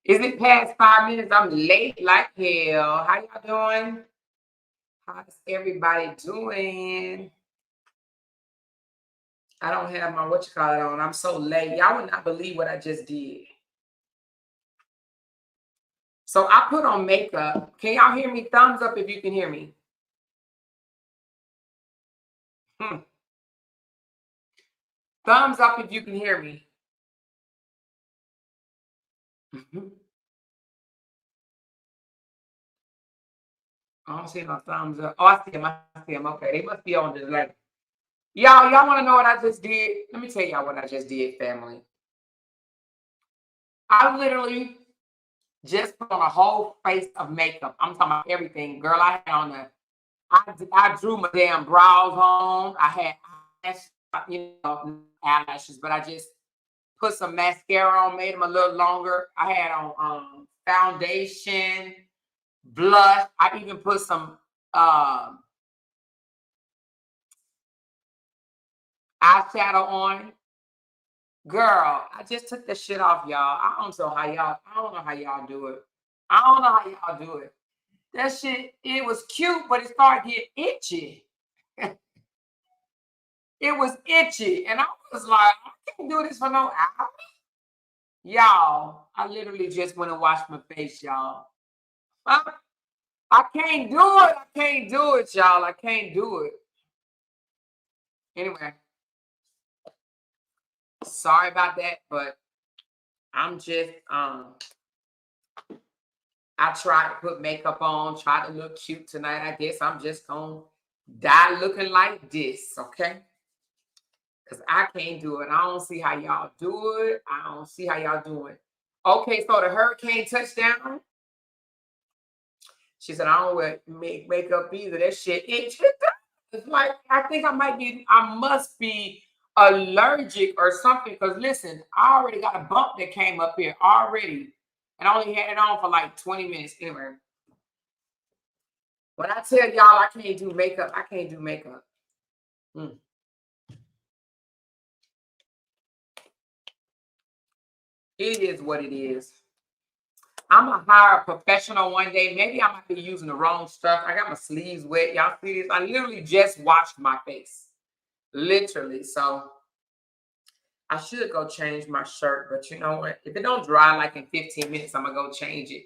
Is it past 5 minutes? I'm late like hell. How y'all doing? How's everybody doing? I don't have my what you call it on. I'm so late. Y'all would not believe what I just did. So I put on makeup. Can y'all hear me? Thumbs up if you can hear me. Hmm. Thumbs up if you can hear me. Mhm. I don't see no thumbs up. Oh, I see them. I see them. Okay, they must be on delay. Y'all want to know what I just did? Let me tell y'all what I just did, family. I literally just put on a whole face of makeup. I'm talking about everything. Girl, I had on I drew my damn brows on. I had eyelashes, eyelashes, but I just put some mascara on, made them a little longer. I had on foundation, blush. I even put some eyeshadow on. Girl, I just took the shit off, y'all. I don't know how y'all do it. I don't know how y'all do it. That shit, it was cute, but it started getting itchy. It was itchy. And I was like, I can't do this for no hour. Y'all, I literally just went and washed my face, y'all. I can't do it. I can't do it, y'all. I can't do it. Anyway, sorry about that, but I'm just I tried to put makeup on, try to look cute tonight. I guess I'm just gonna die looking like this, okay? Because I can't do it. I don't see how y'all do it. I don't see how y'all do it. Okay, so the hurricane touchdown. She said, I don't wear makeup either. That shit itch. It's like I must be allergic or something. Because listen, I already got a bump that came up here already. And I only had it on for like 20 minutes. Anyway, when I tell y'all I can't do makeup, I can't do makeup. Mm. It is what it is. I'm gonna hire a professional one day. Maybe I might be using the wrong stuff. I got my sleeves wet. Y'all see this? I literally just washed my face. Literally. So I should go change my shirt, but you know what? If it don't dry like in 15 minutes, I'm gonna go change it.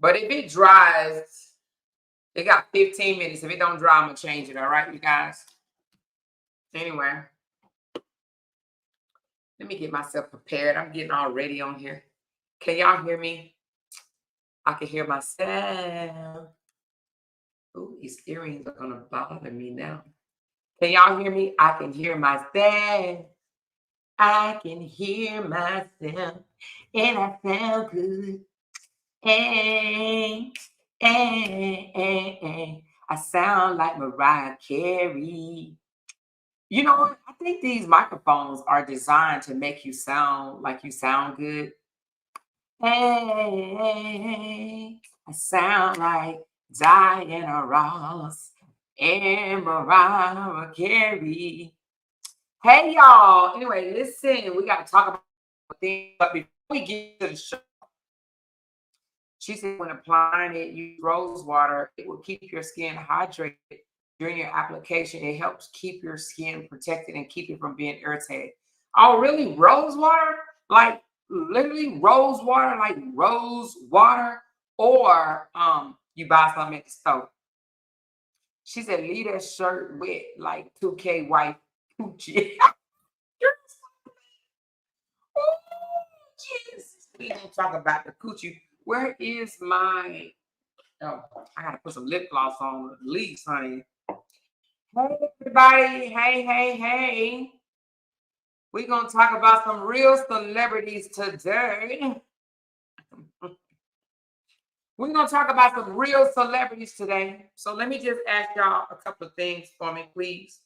But if it dries, it got 15 minutes. If it don't dry, I'm gonna change it. All right, you guys. Anyway, let me get myself prepared. I'm getting all ready on here. Can y'all hear me? I can hear myself. Ooh, these earrings are gonna bother me now. Can y'all hear me? I can hear myself. I can hear myself, and I sound good. Hey, hey, hey, hey. I sound like Mariah Carey. You know what? I think these microphones are designed to make you sound like you sound good. Hey, I sound like Diana Ross and Mariah Carey. Hey, y'all. Anyway, listen, we got to talk about things. But before we get to the show, she said when applying it, use rose water. It will keep your skin hydrated during your application. It helps keep your skin protected and keep it from being irritated. Oh, really? Rose water? Like literally rose water, like rose water, or you buy something at the store. She said, leave that shirt wet like 2K white coochie. Oh, Jesus. We don't talk about the coochie. Where is my Oh, I gotta put some lip gloss on at least, honey. Hey everybody, hey. We're gonna talk about some real celebrities today. We're gonna talk about some real celebrities today. So let me just ask y'all a couple of things for me, please.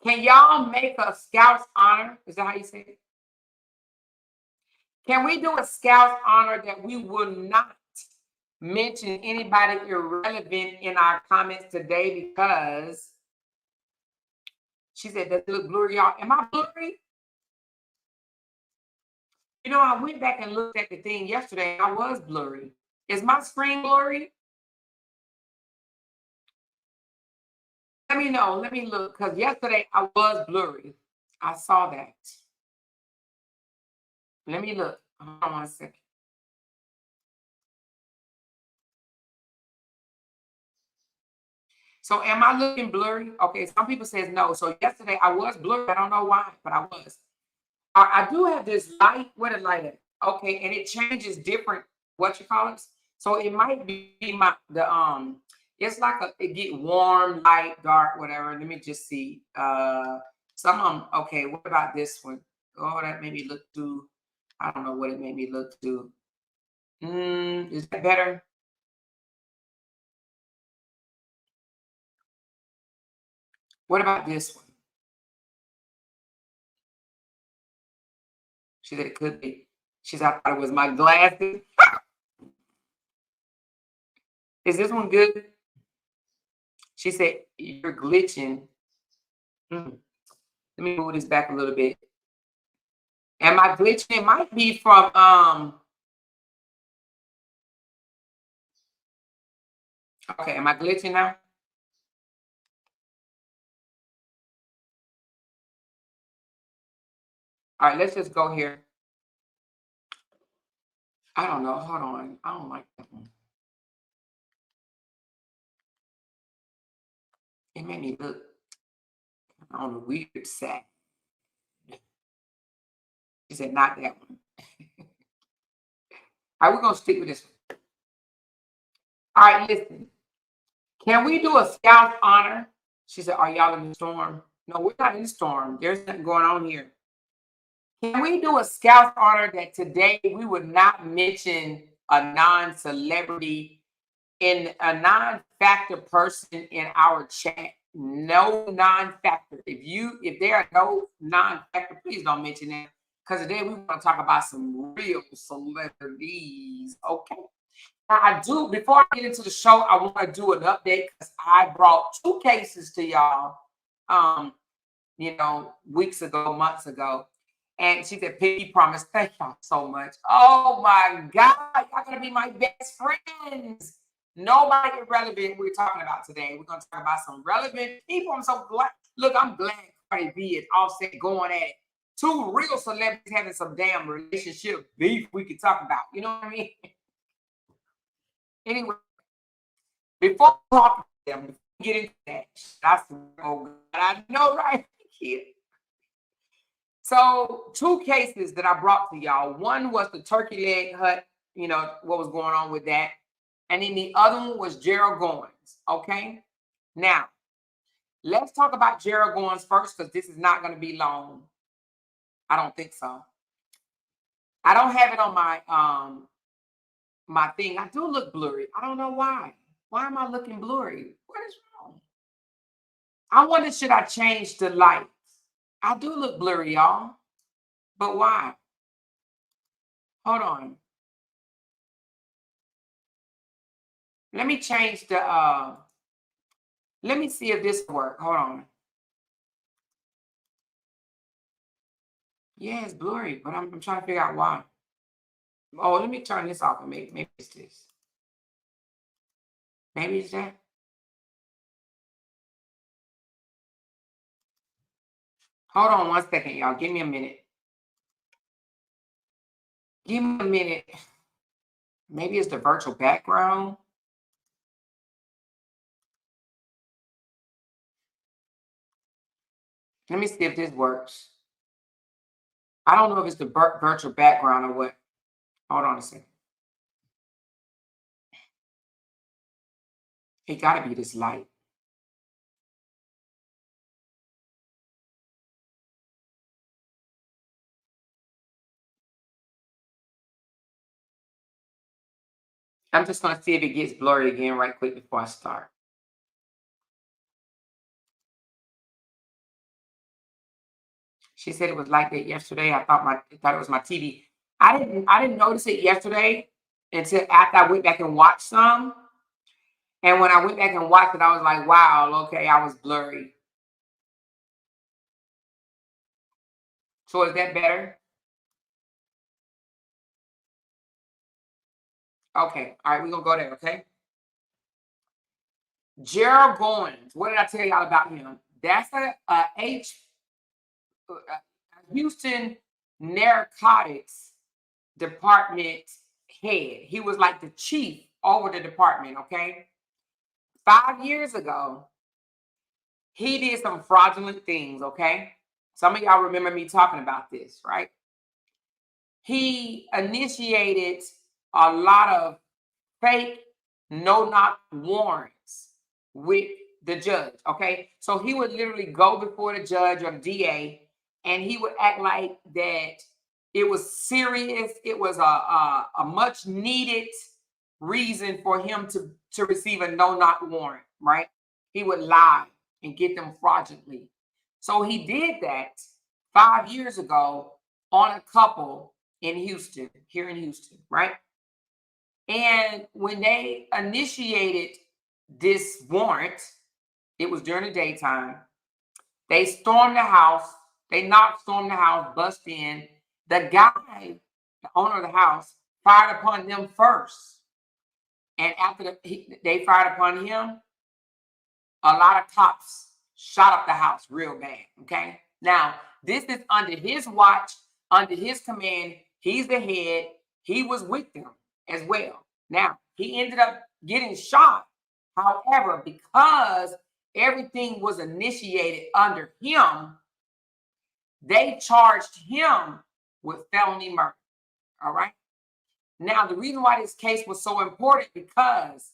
Can y'all make a Scout's honor? Is that how you say it? Can we do a Scout's honor that we will not mention anybody irrelevant in our comments today? Because she said, does it look blurry, y'all? Am I blurry? You know, I went back and looked at the thing yesterday. I was blurry. Is my screen blurry? Let me know. Let me look. Because yesterday I was blurry. I saw that. Let me look. Hold on 1 second. So am I looking blurry? Okay, some people says no. So yesterday I was blurry. I don't know why, but I was. I do have this light. What a light at? Okay, and it changes different, what you call it. So it might be it's like it get warm, light, dark, whatever. Let me just see. Some of them, okay, what about this one? Oh, that made me look too, I don't know what it made me look to. Is that better? What about this one? She said it could be. She said I thought it was my glasses. Is this one good? She said you're glitching. Mm. Let me move this back a little bit. Am I glitching? It might be from okay, am I glitching now? All right, let's just go here. I don't know. Hold on. I don't like that one. It made me look on the weird side. She said, not that one. All right, we're gonna stick with this one. All right, listen. Can we do a scout honor? She said, are y'all in the storm? No, we're not in the storm. There's nothing going on here. Can we do a scout honor that today we would not mention a non-celebrity in a non-factor person in our chat? No non-factor. If there are no non-factor, please don't mention that. Because today we want to talk about some real celebrities. Okay. Now I do, before I get into the show, I want to do an update because I brought 2 cases to y'all weeks ago, months ago. And she said, Piggy promised, thank y'all so much. Oh my God, y'all gonna be my best friends. Nobody irrelevant we're talking about today. We're gonna talk about some relevant people. I'm so glad. Look, I'm glad Cardi B and Offset going at it. 2 real celebrities having some damn relationship beef we could talk about. You know what I mean? Anyway, before we talk to them, before we get into that, that's oh God, I know, right? Kid. So 2 cases that I brought to y'all. One was the turkey leg hut, what was going on with that. And then the other one was Gerald Goens. Okay. Now, let's talk about Gerald Goens first, because this is not going to be long. I don't think so. I don't have it on my thing. I do look blurry. I don't know why. Why am I looking blurry? What is wrong? I wonder, should I change the lights? I do look blurry, y'all. But why? Hold on. Let me change the let me see if this works. Hold on. Yeah, it's blurry, but I'm trying to figure out why. Oh, let me turn this off and maybe it's this. Maybe it's that. Hold on 1 second, y'all. Give me a minute. Give me a minute. Maybe it's the virtual background. Let me see if this works. I don't know if it's the virtual background or what. Hold on a second. It got to be this light. I'm just going to see if it gets blurry again right quick before I start. She said it was like that yesterday. I thought it was my TV. I didn't notice it yesterday until after I went back and watched some. And when I went back and watched it, I was like, wow, okay, I was blurry. So is that better? Okay. All right. We're going to go there. Okay. Gerald Goens. What did I tell y'all about him? That's a Houston narcotics department head. He was like the chief over the department. Okay. 5 years ago, he did some fraudulent things. Okay. Some of y'all remember me talking about this, right? He initiated a lot of fake no-knock warrants with the judge. Okay. So he would literally go before the judge or the DA and he would act like that it was serious. It was a much needed reason for him to receive a no-knock warrant, right? He would lie and get them fraudulently. So he did that 5 years ago on a couple in Houston, here in Houston, right? And when they initiated this warrant, it was during the daytime. They stormed the house. They stormed the house, bust in. The guy, the owner of the house, fired upon them first. And after they fired upon him, a lot of cops shot up the house real bad. Okay. Now, this is under his watch, under his command. He's the head. He was with them as well. Now, he ended up getting shot. However, because everything was initiated under him, they charged him with felony murder. All right. Now, the reason why this case was so important because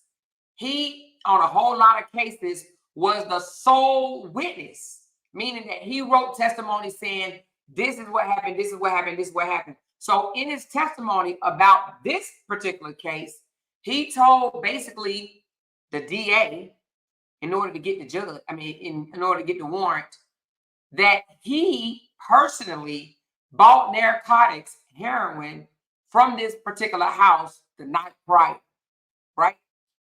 he, on a whole lot of cases, was the sole witness, meaning that he wrote testimony saying, this is what happened, this is what happened, this is what happened. So in his testimony about this particular case, he told basically the DA, in order to get the judge, in order to get the warrant, that he personally bought narcotics, heroin, from this particular house the night prior, right?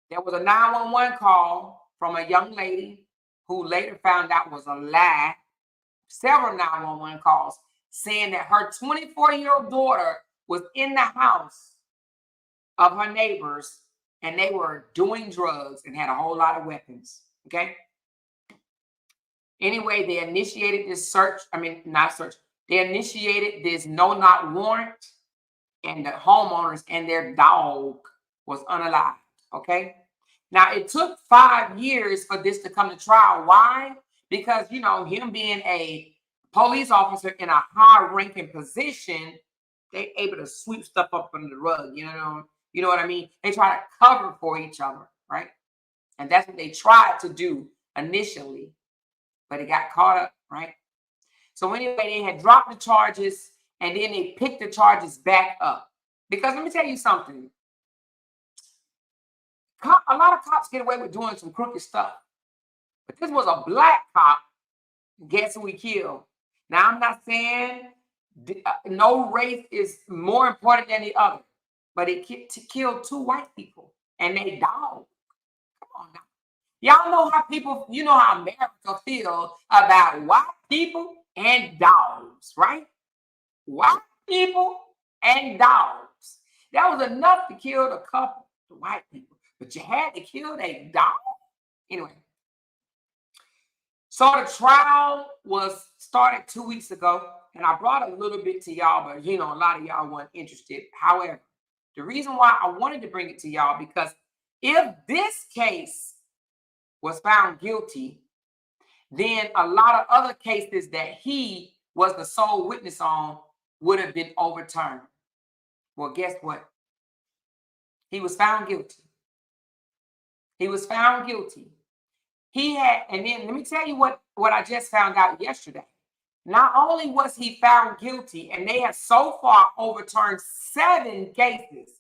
There was a 911 call from a young lady who later found out was a lie. Several 911 calls saying that her 24-year-old daughter was in the house of her neighbors and they were doing drugs and had a whole lot of weapons. Okay. Anyway, they initiated this search. Not search. They initiated this no-knock warrant, and the homeowners and their dog was unalived. Okay. Now, it took 5 years for this to come to trial. Why? Because, him being a police officer in a high-ranking position, they're able to sweep stuff up under the rug. You know what I mean? They try to cover for each other, right? And that's what they tried to do initially, but it got caught up, right? So anyway, they had dropped the charges, and then they picked the charges back up. Because let me tell you something. A lot of cops get away with doing some crooked stuff. But this was a black cop. Guess who he killed? Now, I'm not saying no race is more important than the other. But it killed 2 white people. And they dogs. Come on now. Y'all know how how America feels about white people and dogs, right? White people and dogs. That was enough to kill the couple, the white people. But you had to kill a dog. Anyway. So the trial was started 2 weeks ago. And I brought a little bit to y'all, but a lot of y'all weren't interested. However, the reason why I wanted to bring it to y'all, because if this case was found guilty, then a lot of other cases that he was the sole witness on would have been overturned. Well, guess what? He was found guilty. He was found guilty. And then let me tell you what I just found out yesterday. Not only was he found guilty, and they have so far overturned 7 cases.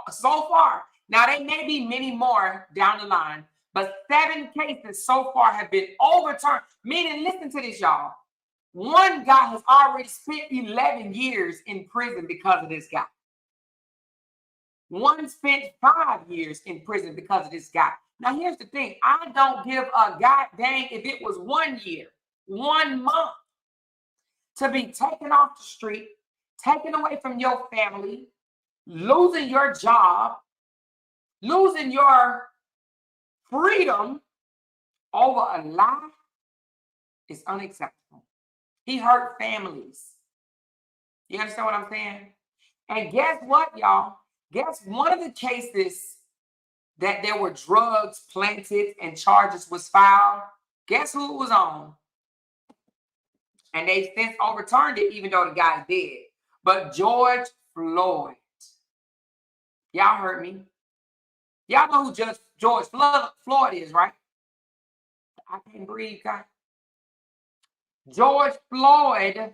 So far. Now, there may be many more down the line, but 7 cases so far have been overturned. Meaning, listen to this, y'all. One guy has already spent 11 years in prison because of this guy. One spent 5 years in prison because of this guy. Now, here's the thing. I don't give a god dang if it was 1 year, 1 month to be taken off the street, taken away from your family, losing your job, Losing your freedom over a lie is unacceptable. He hurt families. You understand what I'm saying? And guess what, y'all? Guess one of the cases that there were drugs planted and charges was filed. Guess who it was on? And they since overturned it, even though the guy's dead. But George Floyd. Y'all heard me. Y'all know who George Floyd is, right? I can't breathe, guys. George Floyd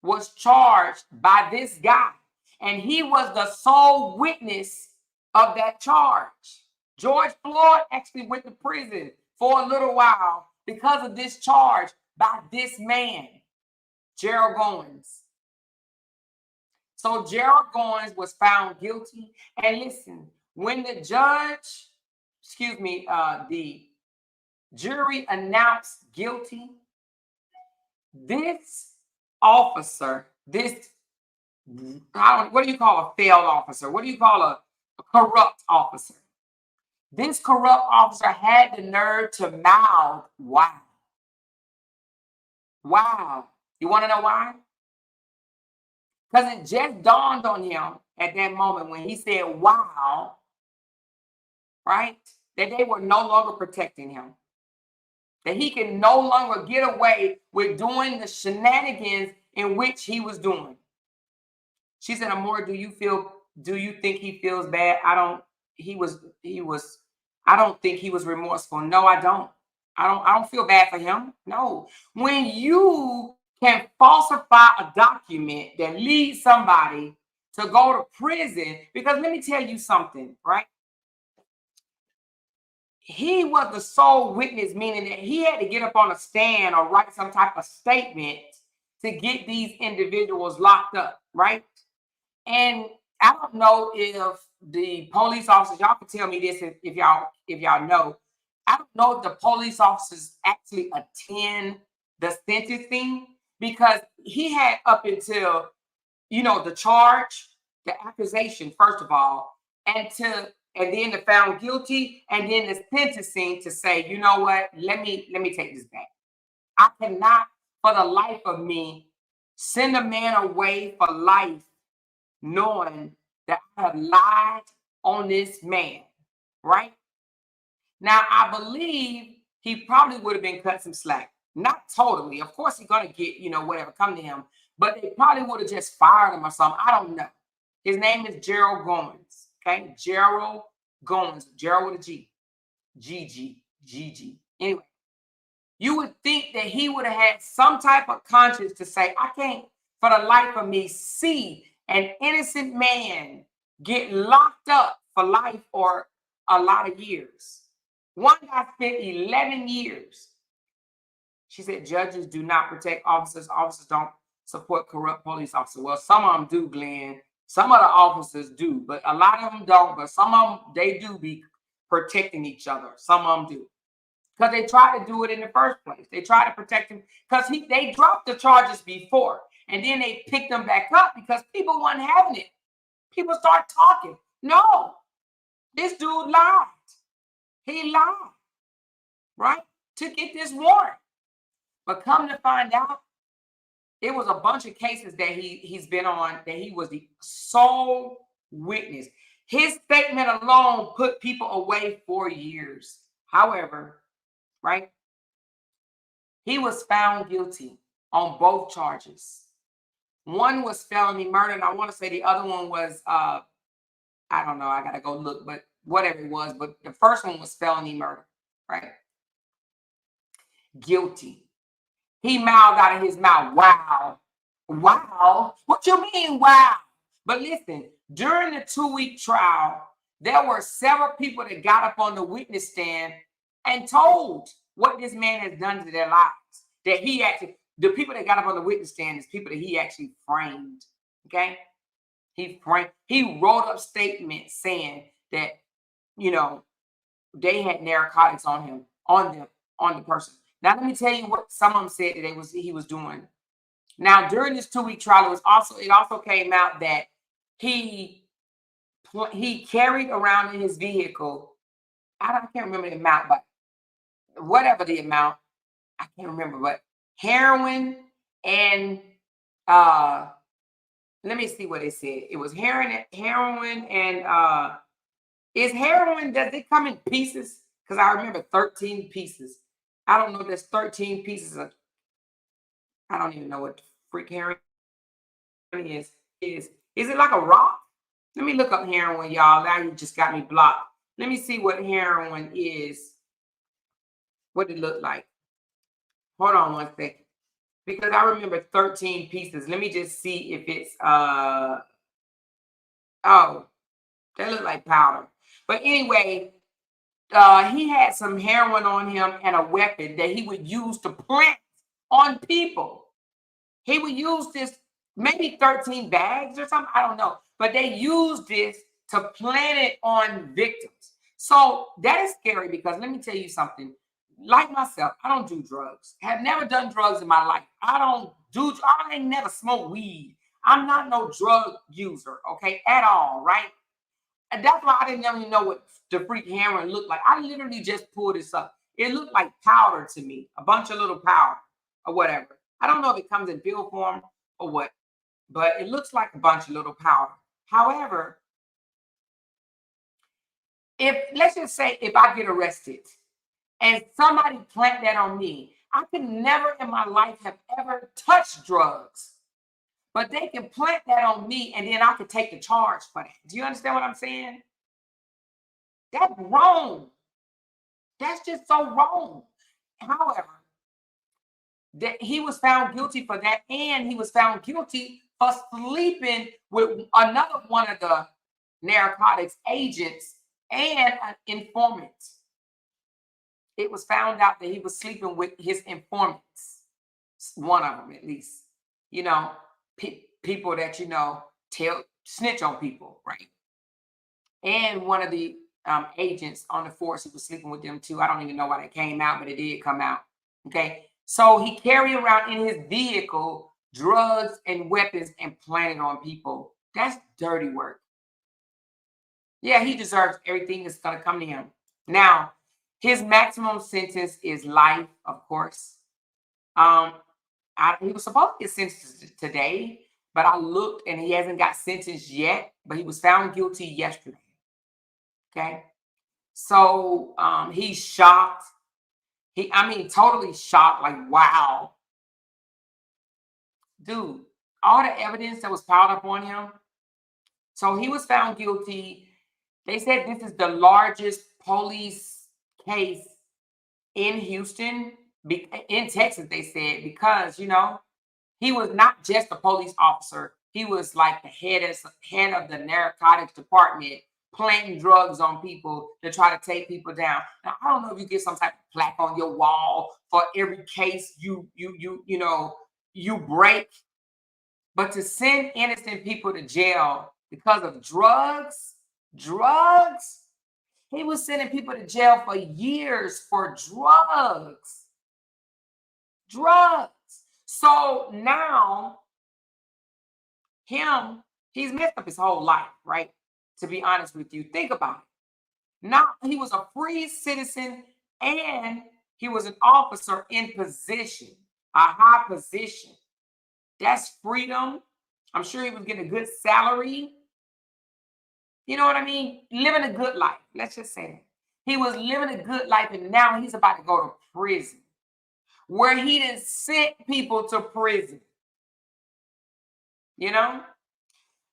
was charged by this guy, and he was the sole witness of that charge. George Floyd actually went to prison for a little while because of this charge by this man, Gerald Goens. So Gerald Goens was found guilty. And listen, when the the jury announced guilty, this officer, what do you call a failed officer? What do you call a corrupt officer? This corrupt officer had the nerve to mouth, wow. Wow. You want to know why? Because it just dawned on him at that moment when he said, wow, right? That they were no longer protecting him. That he can no longer get away with doing the shenanigans in which he was doing. She said, Amor, do you think he feels bad? I don't think he was remorseful. No, I don't. I don't feel bad for him. No. When you can falsify a document that leads somebody to go to prison, because let me tell you something, right? He was the sole witness, meaning that he had to get up on a stand or write some type of statement to get these individuals locked up, right? And I don't know if the police officers, y'all can tell me this if y'all know. I don't know if the police officers actually attend the sentencing, because he had up until, the charge, the accusation, first of all, and then the found guilty, and then the sentencing to say, you know what, let me take this back. I cannot, for the life of me, send a man away for life knowing that I have lied on this man, right? Now, I believe he probably would have been cut some slack. Not totally. Of course, he's going to get, whatever come to him. But they probably would have just fired him or something. I don't know. His name is Gerald Goens. Okay? Gerald Goens. Gerald with a G. G. Anyway, you would think that he would have had some type of conscience to say, I can't, for the life of me, see an innocent man get locked up for life or a lot of years. One guy spent 11 years. She said, judges do not protect officers. Officers don't support corrupt police officers. Well, some of them do, Glenn. Some of the officers do, but a lot of them don't. But some of them, they do be protecting each other. Some of them do. Because they try to do it in the first place. They try to protect him because they dropped the charges before. And then they picked them back up because people weren't having it. People start talking. No, this dude lied. He lied, right, to get this warrant. But come to find out, it was a bunch of cases that he's been on that he was the sole witness. His statement alone put people away for years. However, right, he was found guilty on both charges. One was felony murder, and I want to say the other one was, I don't know, I got to go look, but whatever it was. But the first one was felony murder, right? Guilty. He mouthed out of his mouth, wow. Wow? What you mean, wow? But listen, during the 2-week trial, there were several people that got up on the witness stand and told what this man has done to their lives. That he actually, the people that got up on the witness stand is people that he actually framed. Okay? He wrote up statements saying that, they had narcotics on him, on the person. Now, let me tell you what some of them said that he was doing. Now, during this 2-week trial, it also came out that he he carried around in his vehicle. I can't remember the amount, but whatever the amount, I can't remember, but heroin and let me see what it said. It was heroin and is heroin, does it come in pieces? Because I remember 13 pieces. I don't know if there's 13 pieces of, I don't even know what freak heroin is. Is it like a rock? Let me look up heroin, y'all. Now you just got me blocked. Let me see what heroin is. What it look like. Hold on one second. Because I remember 13 pieces. Let me just see if it's oh, that look like powder. But anyway, he had some heroin on him and a weapon that he would use to plant on people. He would use this, maybe 13 bags or something, I don't know. But they used this to plant it on victims. So that is scary because let me tell you something. Like myself, I don't do drugs. Have never done drugs in my life. I ain't never smoked weed. I'm not no drug user, okay, at all, right? And that's why I didn't even know what the freak heroin looked like. I literally just pulled this up. It looked like powder to me, a bunch of little powder or whatever. I don't know if it comes in pill form or what, but it looks like a bunch of little powder. However, let's just say if I get arrested and somebody plant that on me, I could never in my life have ever touched drugs. But they can plant that on me and then I could take the charge for that. Do you understand what I'm saying? That's wrong. That's just so wrong. However, that he was found guilty for that, and he was found guilty for sleeping with another one of the narcotics agents and an informant. It was found out that he was sleeping with his informants, one of them at least. You know, people that snitch on people, right? And one of the agents on the force, he was sleeping with them too. I don't even know why that came out, but it did come out. Okay, so he carried around in his vehicle drugs and weapons and planted on people. That's dirty work. Yeah, he deserves everything that's going to come to him. Now, his maximum sentence is life, of course. He was supposed to get sentenced today, but I looked and he hasn't got sentenced yet, but he was found guilty yesterday. Okay. So he's shocked. Totally shocked, like, wow. Dude, all the evidence that was piled up on him. So he was found guilty. They said this is the largest police case in Houston, in Texas, they said, because, he was not just a police officer. He was like the head of the narcotics department, planting drugs on people to try to take people down. Now, I don't know if you get some type of plaque on your wall for every case you break, but to send innocent people to jail because of drugs, he was sending people to jail for years for drugs. So now he's messed up his whole life, right? To be honest with you, think about it. Now he was a free citizen and he was an officer in position, a high position. That's freedom. I'm sure he was getting a good salary. You know what I mean? Living a good life. Let's just say that. He was living a good life and now he's about to go to prison where he didn't send people to prison.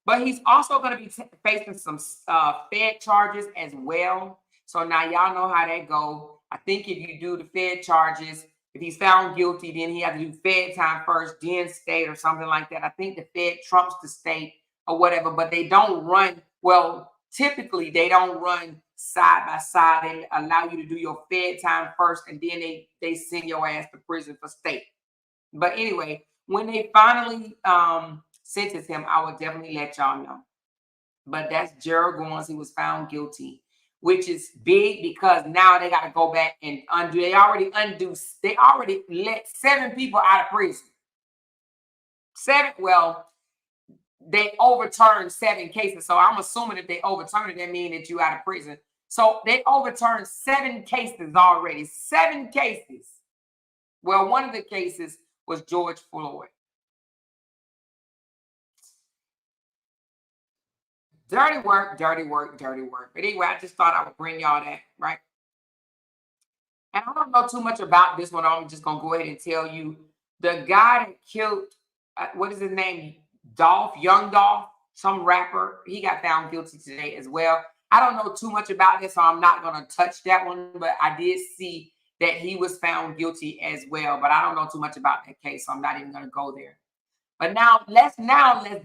But he's also going to be facing some Fed charges as well. So now y'all know how that goes. I think if you do the Fed charges, if he's found guilty, then he has to do Fed time first, then state or something like that. I think the Fed trumps the state or whatever, but they don't run, well, typically they don't run side by side. They allow you to do your Fed time first, and then they send your ass to prison for state. But anyway, when they finally sentence him, I will definitely let y'all know. But that's Gerald Goens. He was found guilty, which is big because now they got to go back and undo. They already let 7 people out of prison. 7, well, they overturned 7 cases. So I'm assuming if they overturned it, that means that you out of prison. So they overturned 7 cases already. 7 cases. Well, one of the cases was George Floyd. Dirty work, dirty work, dirty work. But anyway, I just thought I would bring y'all that, right? And I don't know too much about this one. I'm just going to go ahead and tell you. The guy that killed, what is his name? Young Dolph, some rapper. He got found guilty today as well. I don't know too much about this, so I'm not going to touch that one. But I did see that he was found guilty as well. But I don't know too much about that case, so I'm not even going to go there. But now let's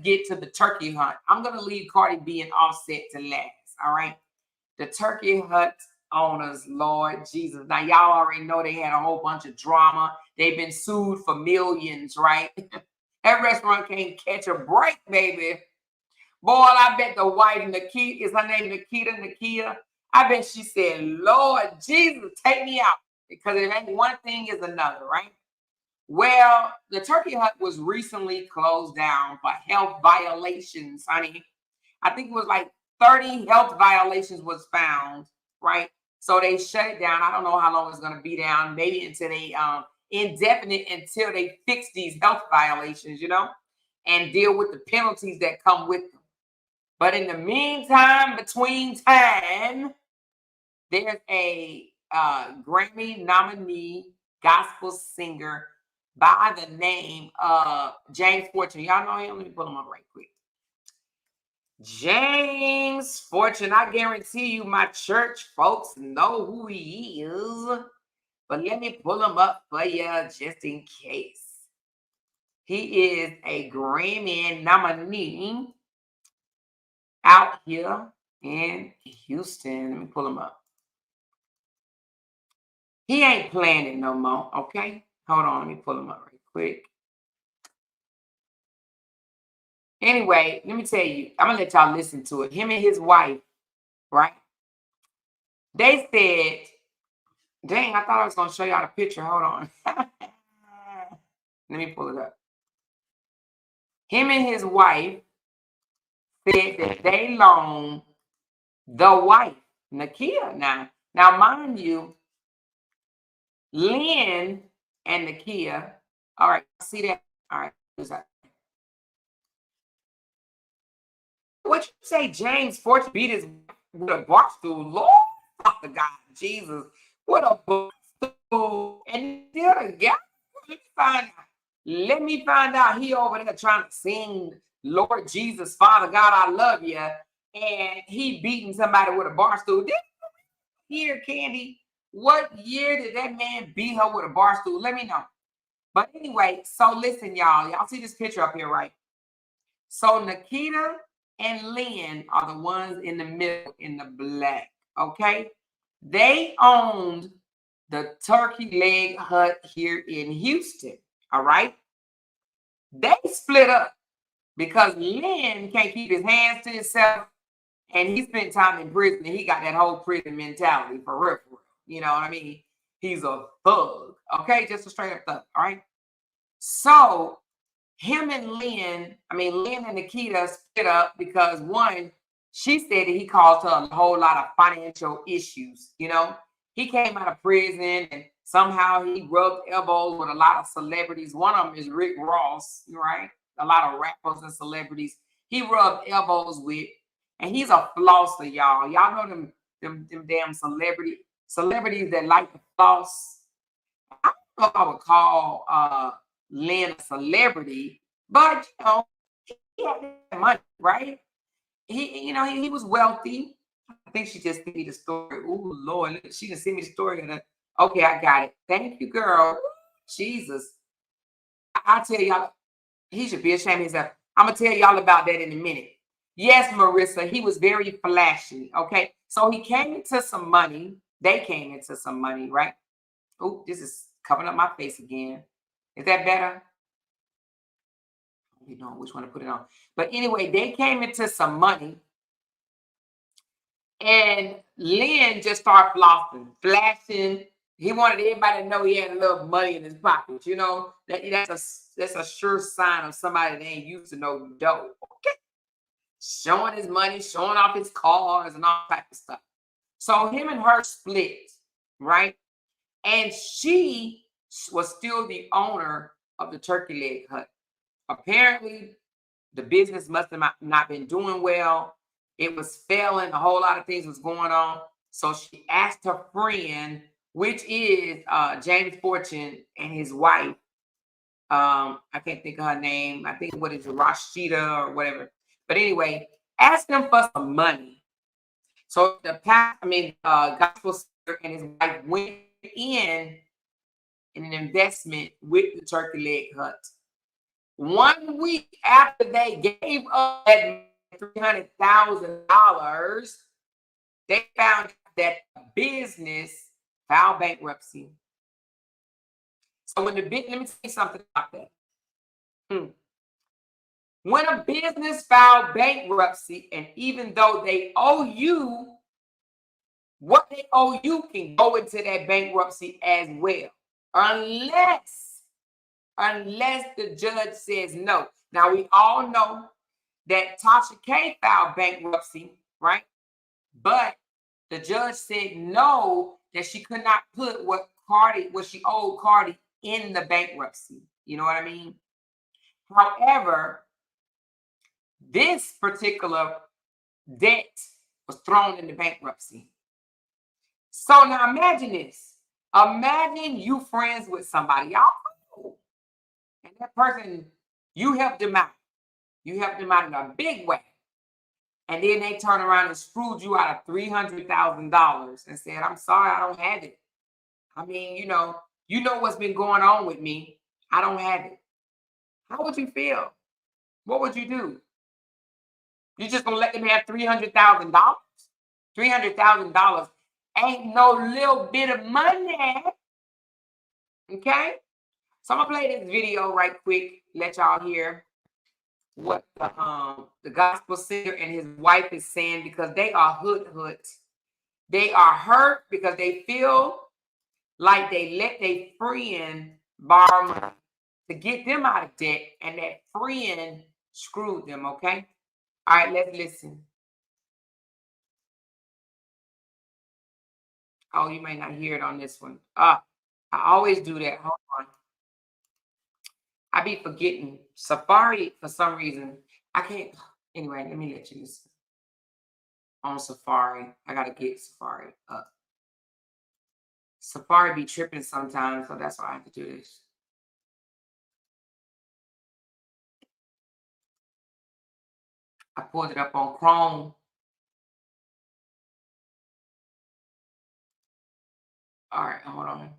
get to the turkey hunt. I'm going to leave Cardi B and Offset to last, all right? The turkey hunt owners, Lord Jesus. Now, y'all already know they had a whole bunch of drama. They've been sued for millions, right? That restaurant can't catch a break, baby. Boy, I bet the wife, Nikita, is her name Nakia? I bet she said, Lord Jesus, take me out. Because it ain't one thing is another, right? Well, the turkey hunt was recently closed down for health violations, honey. I think it was like 30 health violations was found, right? So they shut it down. I don't know how long it's going to be down. Maybe until they indefinite until they fix these health violations, you know, and deal with the penalties that come with them. But in the meantime, between time, there's a Grammy nominee gospel singer by the name of James Fortune. Y'all know him? Let me pull him up right quick. James Fortune. I guarantee you my church folks know who he is. But let me pull him up for you just in case. He is a Grammy nominee out here in Houston. Let me pull him up. He ain't playing it no more, okay? Hold on, let me pull him up right quick. Anyway, let me tell you, I'm going to let y'all listen to it. Him and his wife, right? They said, dang, I thought I was going to show y'all the picture. Hold on. Let me pull it up. Him and his wife said that they loaned the wife, Nakia. Now, mind you, Lynn and Nakia. All right, see that? All right. What you say, James Fortune beat his with a bar stool? Lord, Father God, Jesus, what a bar stool! And the other guy, let me find out. He over there trying to sing, Lord Jesus, Father God, I love you, and he beating somebody with a bar stool. This year, Candy, what year did that man beat her with a bar stool? Let me know. But anyway, so listen, y'all see this picture up here, right? So Nikita and Lynn are the ones in the middle in the black, okay? They owned the turkey leg hut here in Houston, all right? They split up because Lynn can't keep his hands to himself, and he spent time in prison, and he got that whole prison mentality for real. You know what I mean? He's a thug, okay? Just a straight up thug, all right? So him and Lynn and Nikita split up because one, she said that he caused her a whole lot of financial issues. You know, he came out of prison and somehow he rubbed elbows with a lot of celebrities. One of them is Rick Ross, right? A lot of rappers and celebrities he rubbed elbows with, and he's a flosser, y'all. Y'all know them damn celebrities that like to floss. I don't know if I would call Lynn a celebrity, but you know, he had money, right? He was wealthy. I think she just sent me the story. Oh Lord, she just sent me the story. Okay, I got it. Thank you, girl. Jesus. I'll tell y'all, he should be ashamed of himself. I'm gonna tell y'all about that in a minute. Yes, Marissa, he was very flashy. Okay, so he came into some money. They came into some money, right? Oh, this is covering up my face again. Is that better? You know which one to put it on. But anyway, they came into some money, and Lynn just started flossing, flashing He wanted everybody to know he had a little money in his pocket. You know, that's a sure sign of somebody that ain't used to no dough. Okay. Showing his money, showing off his cars and all type of stuff. So him and her split, right? And she was still the owner of the turkey leg hut. Apparently, the business must have not been doing well. It was failing. A whole lot of things was going on. So she asked her friend, which is James Fortune and his wife. I can't think of her name. I think what is it, Rashida or whatever. But anyway, asked them for some money. So gospel singer and his wife went in an investment with the turkey leg hut. 1 week after they gave up that $300,000, they found that the business filed bankruptcy. So let me say something about that. When a business filed bankruptcy, and even though they owe you, what they owe you can go into that bankruptcy as well, unless the judge says no. Now we all know that Tasha K filed bankruptcy, right? But the judge said no, that she could not put what she owed Cardi in the bankruptcy. You know what I mean? However, this particular debt was thrown into bankruptcy. So now imagine this. Imagine you friends with somebody, y'all cool, and that person, you helped them out. You helped them out in a big way. And then they turn around and screwed you out of $300,000 and said, I'm sorry, I don't have it. I mean, you know what's been going on with me. I don't have it. How would you feel? What would you do? You just gonna let them have $300,000? $300,000 ain't no little bit of money. Okay? So I'm gonna play this video right quick, let y'all hear what the gospel singer and his wife is saying, because they are hood. They are hurt because they feel like they let their friend borrow money to get them out of debt, and that friend screwed them. Okay? All right, let's listen. Oh, you may not hear it on this one. I always do that. Hold on. I be forgetting Safari for some reason. I can't. Anyway, let me let you listen. On Safari, I gotta get Safari up. Safari be tripping sometimes, so that's why I have to do this. I pulled it up on Chrome. All right, hold on.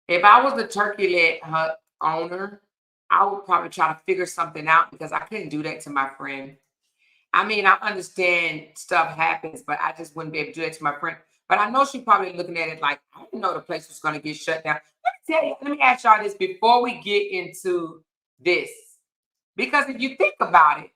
If I was the turkey leg hut owner, I would probably try to figure something out, because I couldn't do that to my friend. I mean, I understand stuff happens, but I just wouldn't be able to do that to my friend. But I know she's probably looking at it like, I didn't know the place was going to get shut down. Let me ask y'all this before we get into this. Because if you think about it,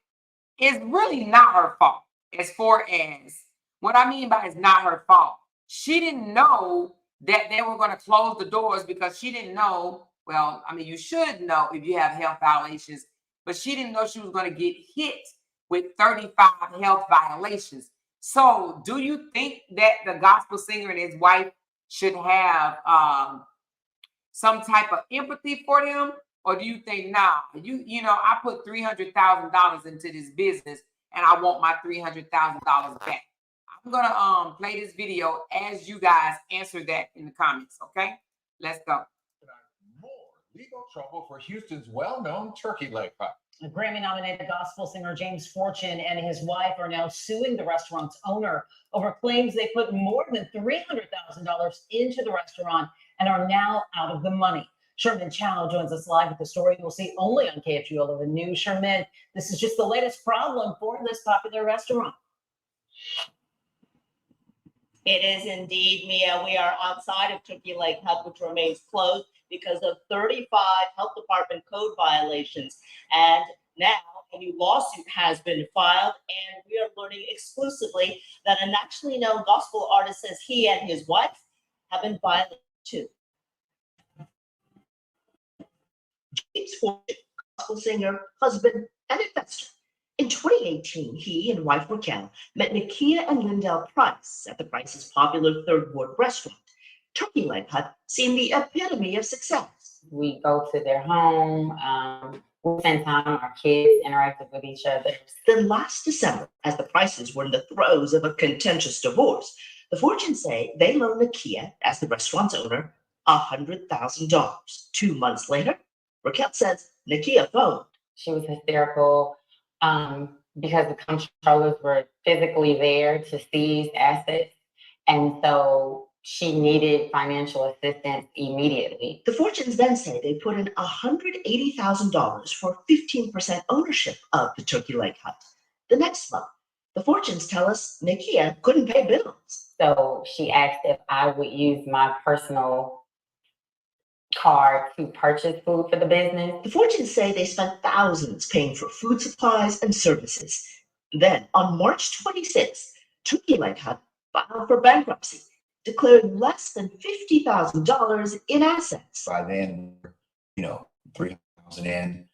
it's really not her fault. As far as what I mean by it's not her fault. She didn't know that they were going to close the doors, because she didn't know. Well, I mean, you should know if you have health violations, but she didn't know she was going to get hit with 35 health violations. So do you think that the gospel singer and his wife should have some type of empathy for them? Or do you think, nah, you know, I put $300,000 into this business and I want my $300,000 back? I'm gonna play this video as you guys answer that in the comments. Okay, let's go. More legal trouble for Houston's well-known turkey leg hut. Grammy-nominated gospel singer James Fortune and his wife are now suing the restaurant's owner over claims they put more than $300,000 into the restaurant and are now out of the money. Sherman Chow joins us live with the story we'll see only on KFG All Over News. Sherman, this is just the latest problem for this popular restaurant. It is indeed, Mia. We are outside of Turkey Leg Hut, which remains closed because of 35 health department code violations. And now a new lawsuit has been filed, and we are learning exclusively that a nationally known gospel artist says he and his wife have been violated too. James Fortune, gospel singer, husband, and investor. In 2018, he and wife Raquel met Nakia and Lindell Price at the Price's popular Third Ward restaurant. Turkey Leg Hut seemed the epitome of success. We go to their home. We spend time, our kids interacted with each other. Then last December, as the Prices were in the throes of a contentious divorce, the Fortunes say they loaned Nakia, as the restaurant's owner, $100,000. 2 months later, Raquel says Nakia phoned. She was hysterical because the comptrollers were physically there to seize assets. And so she needed financial assistance immediately. The Fortunes then say they put in $180,000 for 15% ownership of the Turkey Leg Hut. The next month, the Fortunes tell us Nakia couldn't pay bills. So she asked if I would use my personal card to purchase food for the business. The Fortunes say they spent thousands paying for food supplies and services. Then, on March 26th, Turkey Leg Hut filed for bankruptcy, declaring less than $50,000 in assets. By then, 3,000 in.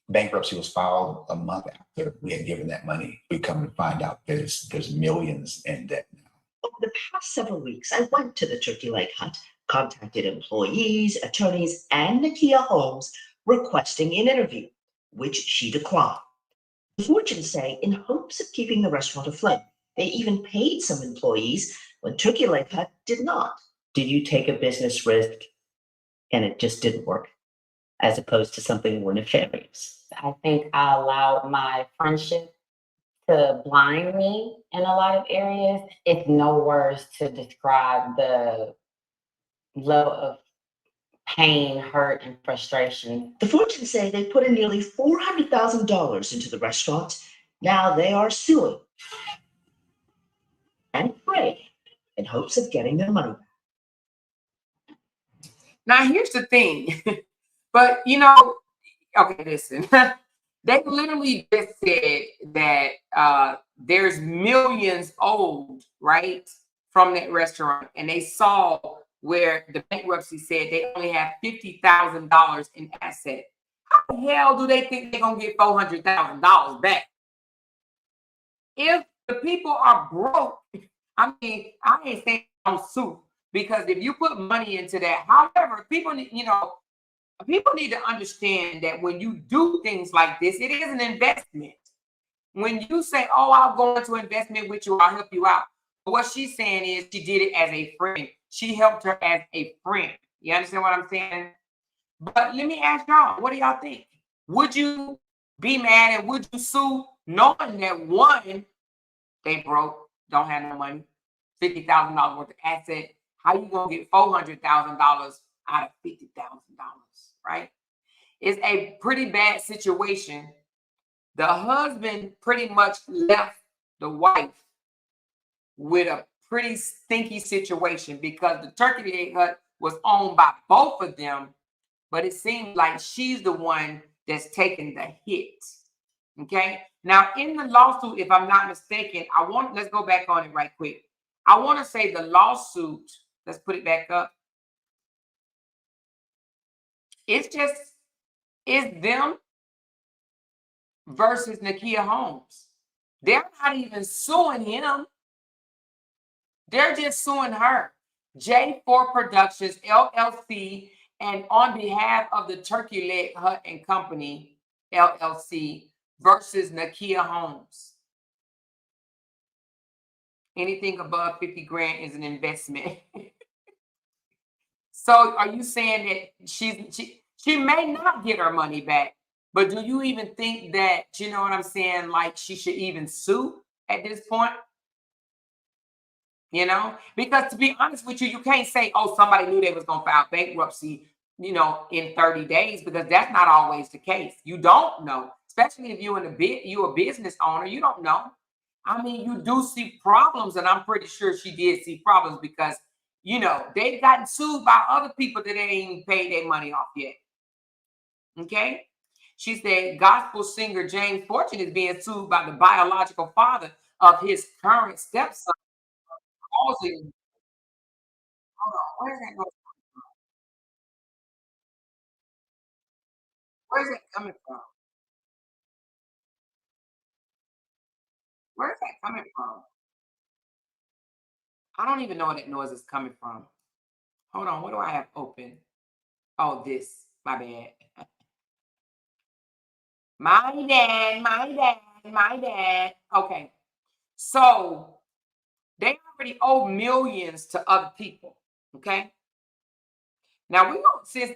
Bankruptcy was filed a month after we had given that money. We come to find out there's millions in debt now. Over the past several weeks, I went to the Turkey Leg Hut, contacted employees, attorneys, and Nakia Holmes requesting an interview, which she declined. The Fortunes say in hopes of keeping the restaurant afloat, they even paid some employees when Turkey Leg Hut did not. Did you take a business risk and it just didn't work, as opposed to something more nefarious? I think I allowed my friendship to blind me in a lot of areas. It's no words to describe the level of pain, hurt, and frustration. The Fortunes say they put in nearly $400,000 into the restaurant. Now they are suing and praying in hopes of getting their money back. Now, here's the thing. But, okay, listen. They literally just said that there's millions owed, right, from that restaurant. And they saw where the bankruptcy said they only have $50,000 in asset. How the hell do they think they're going to get $400,000 back? If the people are broke, I mean, I ain't saying don't sue, because if you put money into that, however, people need to understand that when you do things like this, it is an investment. When you say, oh, I'll go into investment with you, I'll help you out. But what she's saying is she did it as a friend. She helped her as a friend. You understand what I'm saying? But let me ask y'all, what do y'all think? Would you be mad and would you sue knowing that one, they broke, don't have no money, $50,000 worth of asset? How you gonna get $400,000 out of $50,000, right? It's a pretty bad situation. The husband pretty much left the wife with a pretty stinky situation because the Turkey Leg Hut was owned by both of them, but it seems like she's the one that's taking the hit. Okay. Now, in the lawsuit, if I'm not mistaken, let's go back on it right quick. I want to say the lawsuit, let's put it back up. It's them versus Nakia Holmes. They're not even suing him. They're just suing her. J4 Productions, LLC, and on behalf of the Turkey Leg Hut and Company, LLC, versus Nakia Holmes. Anything above 50 grand is an investment. So are you saying that she may not get her money back, but do you even think that, you know what I'm saying, like she should even sue at this point? Because to be honest with you, you can't say, oh, somebody knew they was going to file bankruptcy, in 30 days, because that's not always the case. You don't know, especially if you're a business owner, you don't know. I mean, you do see problems, and I'm pretty sure she did see problems because, they've gotten sued by other people that they ain't paid their money off yet. Okay. She said gospel singer James Fortune is being sued by the biological father of his current stepson, causing. Hold on, where's that going? Where's that coming from? Where's that coming from? I don't even know where that noise is coming from. Hold on, what do I have open? Oh, this. My bad. My dad, my dad, my dad. Okay. So they already owe millions to other people. Okay. Now we don't since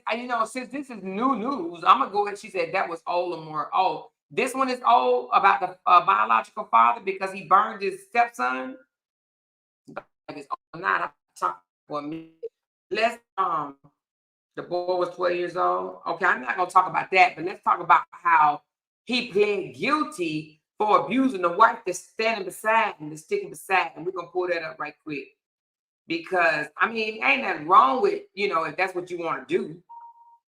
this is new news, I'm gonna go ahead. She said that was old or more old. This one is old about the biological father because he burned his stepson. Like it's old or not. I talk for a minute. Let's the boy was 12 years old. Okay, I'm not gonna talk about that, but let's talk about how he pled guilty for abusing the wife that's standing beside him, that's sticking beside him. We're gonna pull that up right quick. Because I mean, ain't nothing wrong with, if that's what you want to do.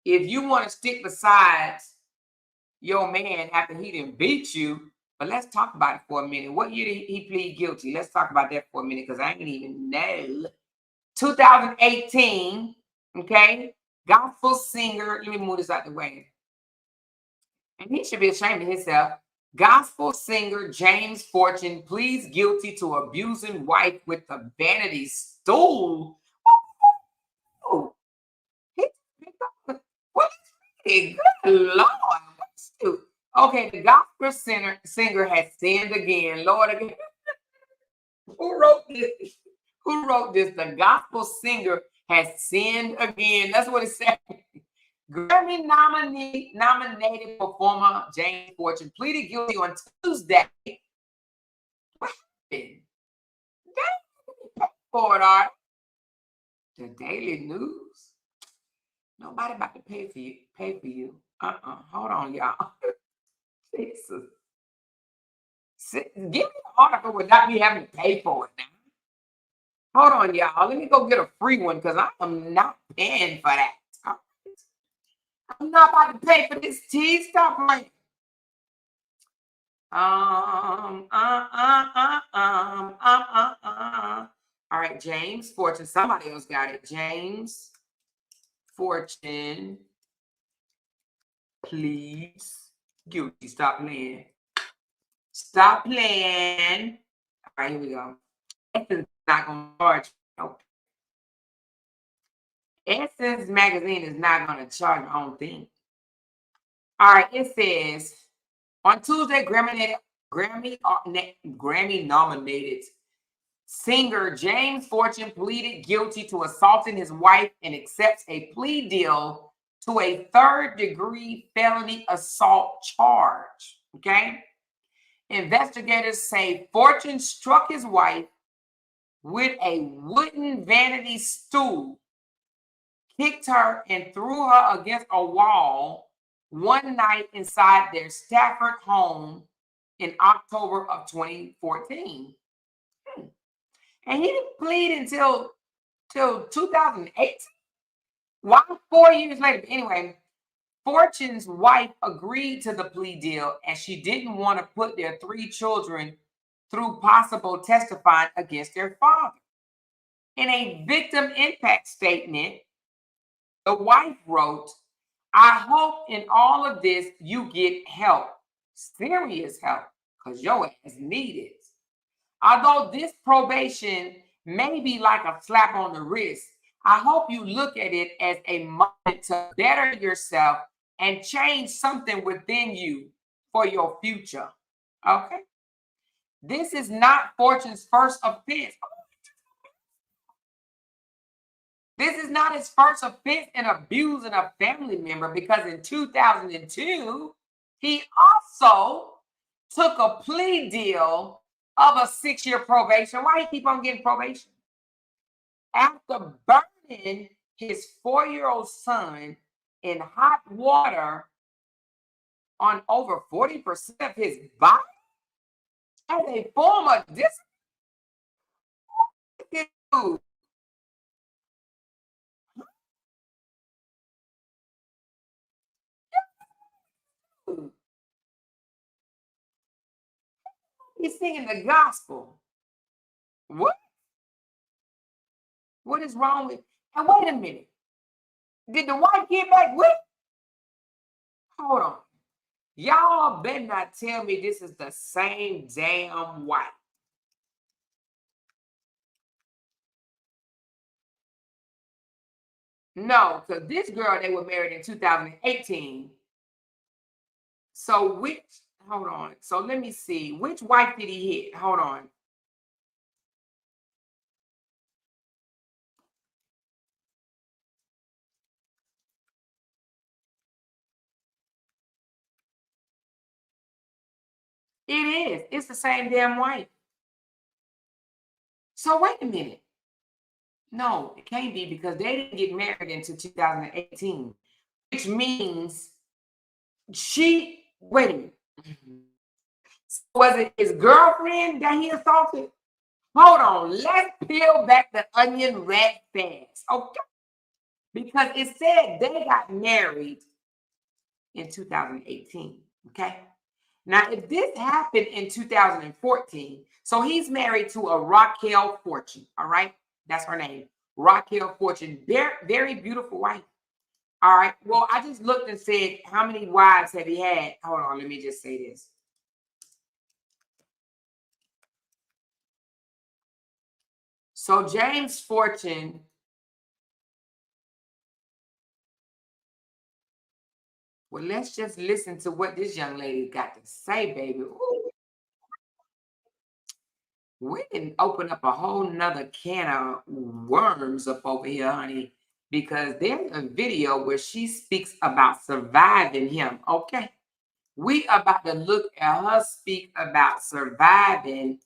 If you want to stick beside your man after he didn't beat you, but let's talk about it for a minute. What year did he plead guilty? Let's talk about that for a minute because I ain't even know. 2018, okay? Gospel singer, let me move this out the way. And he should be ashamed of himself. Gospel singer James Fortune pleads guilty to abusing wife with a vanity stool. Oh, what is good Lord? Okay, the gospel singer has sinned again. Lord, again. Who wrote this? Who wrote this? The gospel singer has sinned again. That's what it said. Grammy nominated performer James Fortune pleaded guilty on Tuesday. What happened? For it, Art. The Daily News. Nobody about to pay for you. Hold on, y'all. Jesus. Give me the article without me having to pay for it now. Hold on, y'all. Let me go get a free one because I am not paying for that. I'm not about to pay for this tea. Stop playing. All right, James Fortune. Somebody else got it. James Fortune, please. Guilty. Stop playing. Stop playing. All right, here we go. Essence not gonna charge. Nope. Essence magazine is not gonna charge. I don't think. All right, it says on Tuesday, Grammy nominated singer James Fortune pleaded guilty to assaulting his wife and accepts a plea deal to a third-degree felony assault charge. Okay. Investigators say Fortune struck his wife with a wooden vanity stool, kicked her, and threw her against a wall one night inside their Stafford home in October of 2014. And he didn't plead until 2008. Why 4 years later? But anyway, Fortune's wife agreed to the plea deal as she didn't want to put their 3 children through possible testifying against their father. In a victim impact statement, the wife wrote, "I hope in all of this you get help, serious help, because your ass need it. Although this probation may be like a slap on the wrist, I hope you look at it as a moment to better yourself and change something within you for your future." Okay? This is not Fortune's first offense. This is not his first offense in abusing a family member because in 2002, he also took a plea deal of a 6-year probation. Why he keep on getting probation? After burning his 4-year-old son in hot water on over 40% of his body as a form of discipline. He's singing the gospel. What? What is wrong with? And wait a minute. Did the wife get back with? Hold on. Y'all better not tell me this is the same damn wife. No, because this girl, they were married in 2018. So hold on. So let me see. Which wife did he hit? Hold on. It is. It's the same damn wife. So wait a minute. No, it can't be because they didn't get married until 2018, which means wait a minute. Was it his girlfriend that he assaulted? Hold on. Let's peel back the onion rat fast. Okay. Because it said they got married in 2018. Okay. Now, if this happened in 2014, so he's married to a Raquel Fortune. All right. That's her name. Raquel Fortune. Very, very beautiful wife. All right. Well, I just looked and said, how many wives have he had? Hold on. Let me just say this. So James Fortune, well, let's just listen to what this young lady got to say, baby. Ooh. We can open up a whole nother can of worms up over here, honey, because there's a video where she speaks about surviving him. Okay. We about to look at her speak about surviving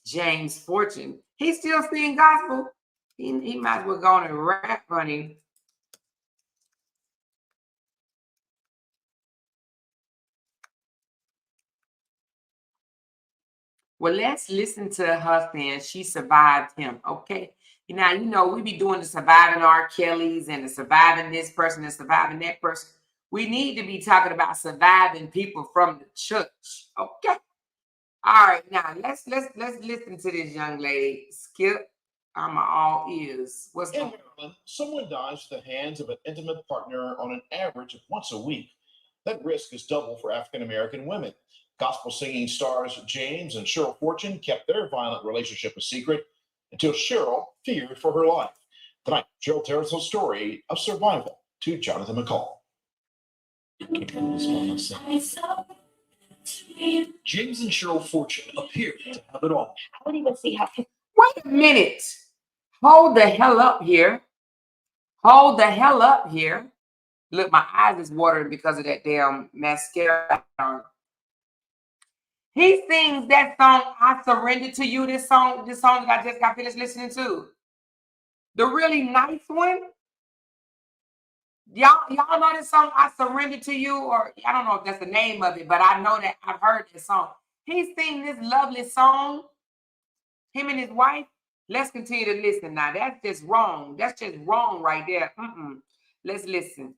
James Fortune. He's still singing gospel. He might as well go on and rap, honey. Well, let's listen to her saying she survived him. Okay. Now, you know, we be doing the surviving R. Kellys and the surviving this person and surviving that person. We need to be talking about surviving people from the church. Okay. All right. Now let's listen to this young lady. Skip. I'm all ears. What's In going on? Maryland, someone dies at the hands of an intimate partner on an average of once a week. That risk is double for African American women. Gospel singing stars James and Cheryl Fortune kept their violent relationship a secret until Cheryl feared for her life. Tonight, Cheryl tells the story of survival to Jonathan McCall. James and Cheryl Fortune appear to have it all. I don't even see how people. Wait a minute. Hold the hell up here. Hold the hell up here. Look, my eyes is watering because of that damn mascara. He sings that song, I Surrender to You, this song that I just got finished listening to. The really nice one. Y'all know this song, I Surrender to You, or I don't know if that's the name of it, but I know that I've heard this song. He sings this lovely song, him and his wife. Let's continue to listen now. That's just wrong. That's just wrong right there. Let's listen.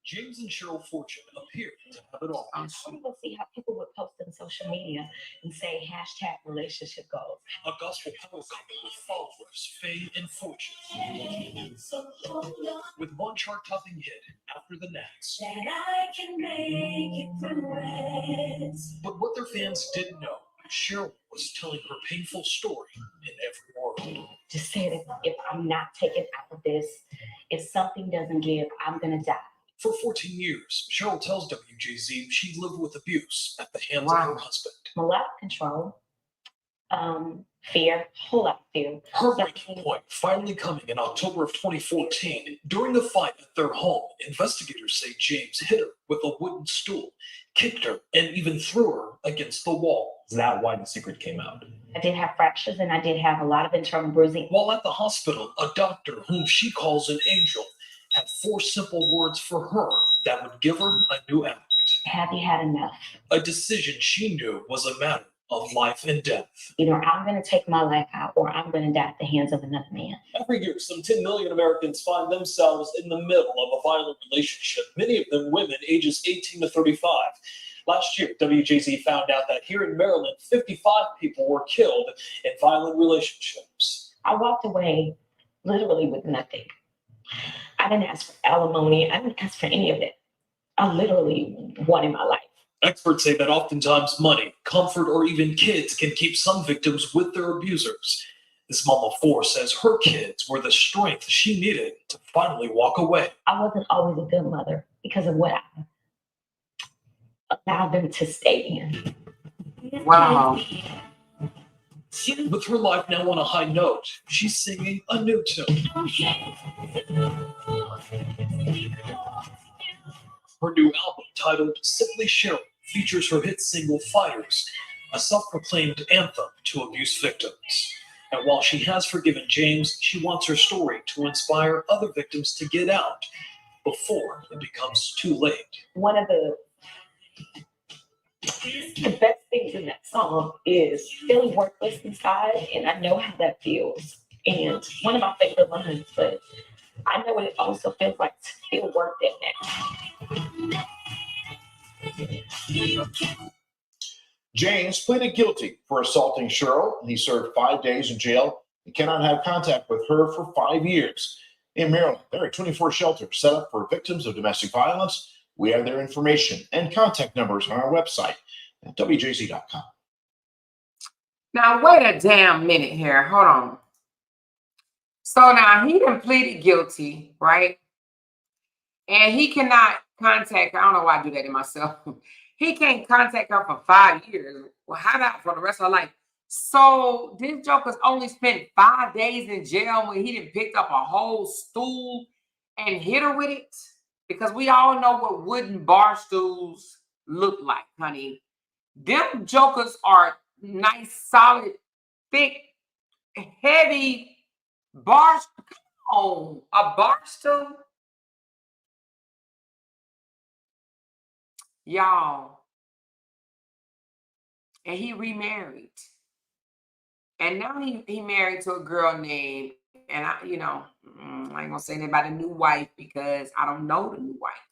James and Cheryl Fortune appear to have it all. I don't even see how people would post on social media and say hashtag relationship goals. A gospel power couple with followers, fame, and fortune. With one chart-topping hit after the next. That I can make it through it. But what their fans didn't know, Cheryl was telling her painful story in every word. Just said if I'm not taken out of this, if something doesn't give, I'm gonna die. For 14 years, Cheryl tells WJZ she lived with abuse at the hands of her husband. A lot of control, fear, whole lot of fear. Her breaking point finally coming in October of 2014. During a fight at their home, investigators say James hit her with a wooden stool, kicked her, and even threw her against the wall. Is that why the secret came out? I did have fractures and I did have a lot of internal bruising. While at the hospital, a doctor whom she calls an angel had 4 simple words for her that would give her a new act. Have you had enough? A decision she knew was a matter of life and death. Either I'm going to take my life out or I'm going to die at the hands of another man. Every year, some 10 million Americans find themselves in the middle of a violent relationship, many of them women ages 18 to 35. Last year, WJZ found out that here in Maryland, 55 people were killed in violent relationships. I walked away literally with nothing. I didn't ask for alimony. I didn't ask for any of it. I literally wanted my life. Experts say that oftentimes money, comfort, or even kids can keep some victims with their abusers. This mom of four says her kids were the strength she needed to finally walk away. I wasn't always a good mother because of what I allowed them to stay in. Wow. With her life now on a high note, she's singing a new tune. Her new album, titled Simply Cheryl, features her hit single Fighters, a self-proclaimed anthem to abuse victims. And while she has forgiven James, she wants her story to inspire other victims to get out before it becomes too late. One of the best things in that song is feeling worthless inside, and I know how that feels. And one of my favorite lines, but I know what it also feels like to feel worth it now. James pleaded guilty for assaulting Cheryl. He served 5 days in jail and cannot have contact with her for 5 years. In Maryland, there are 24 shelters set up for victims of domestic violence. We have their information and contact numbers on our website at WJZ.com. Now, wait a damn minute here. Hold on. So now he done pleaded guilty, right? And he cannot contact her. I don't know why I do that to myself. He can't contact her for 5 years. Well, how about for the rest of her life? So this joker's only spent 5 days in jail when he done picked up a whole stool and hit her with it? Because we all know what wooden bar stools look like, honey. Them jokers are nice, solid, thick, heavy bar. Oh, a bar stool? Y'all. And he remarried. And now he married to a girl named, and I ain't gonna say anything about the new wife because I don't know the new wife.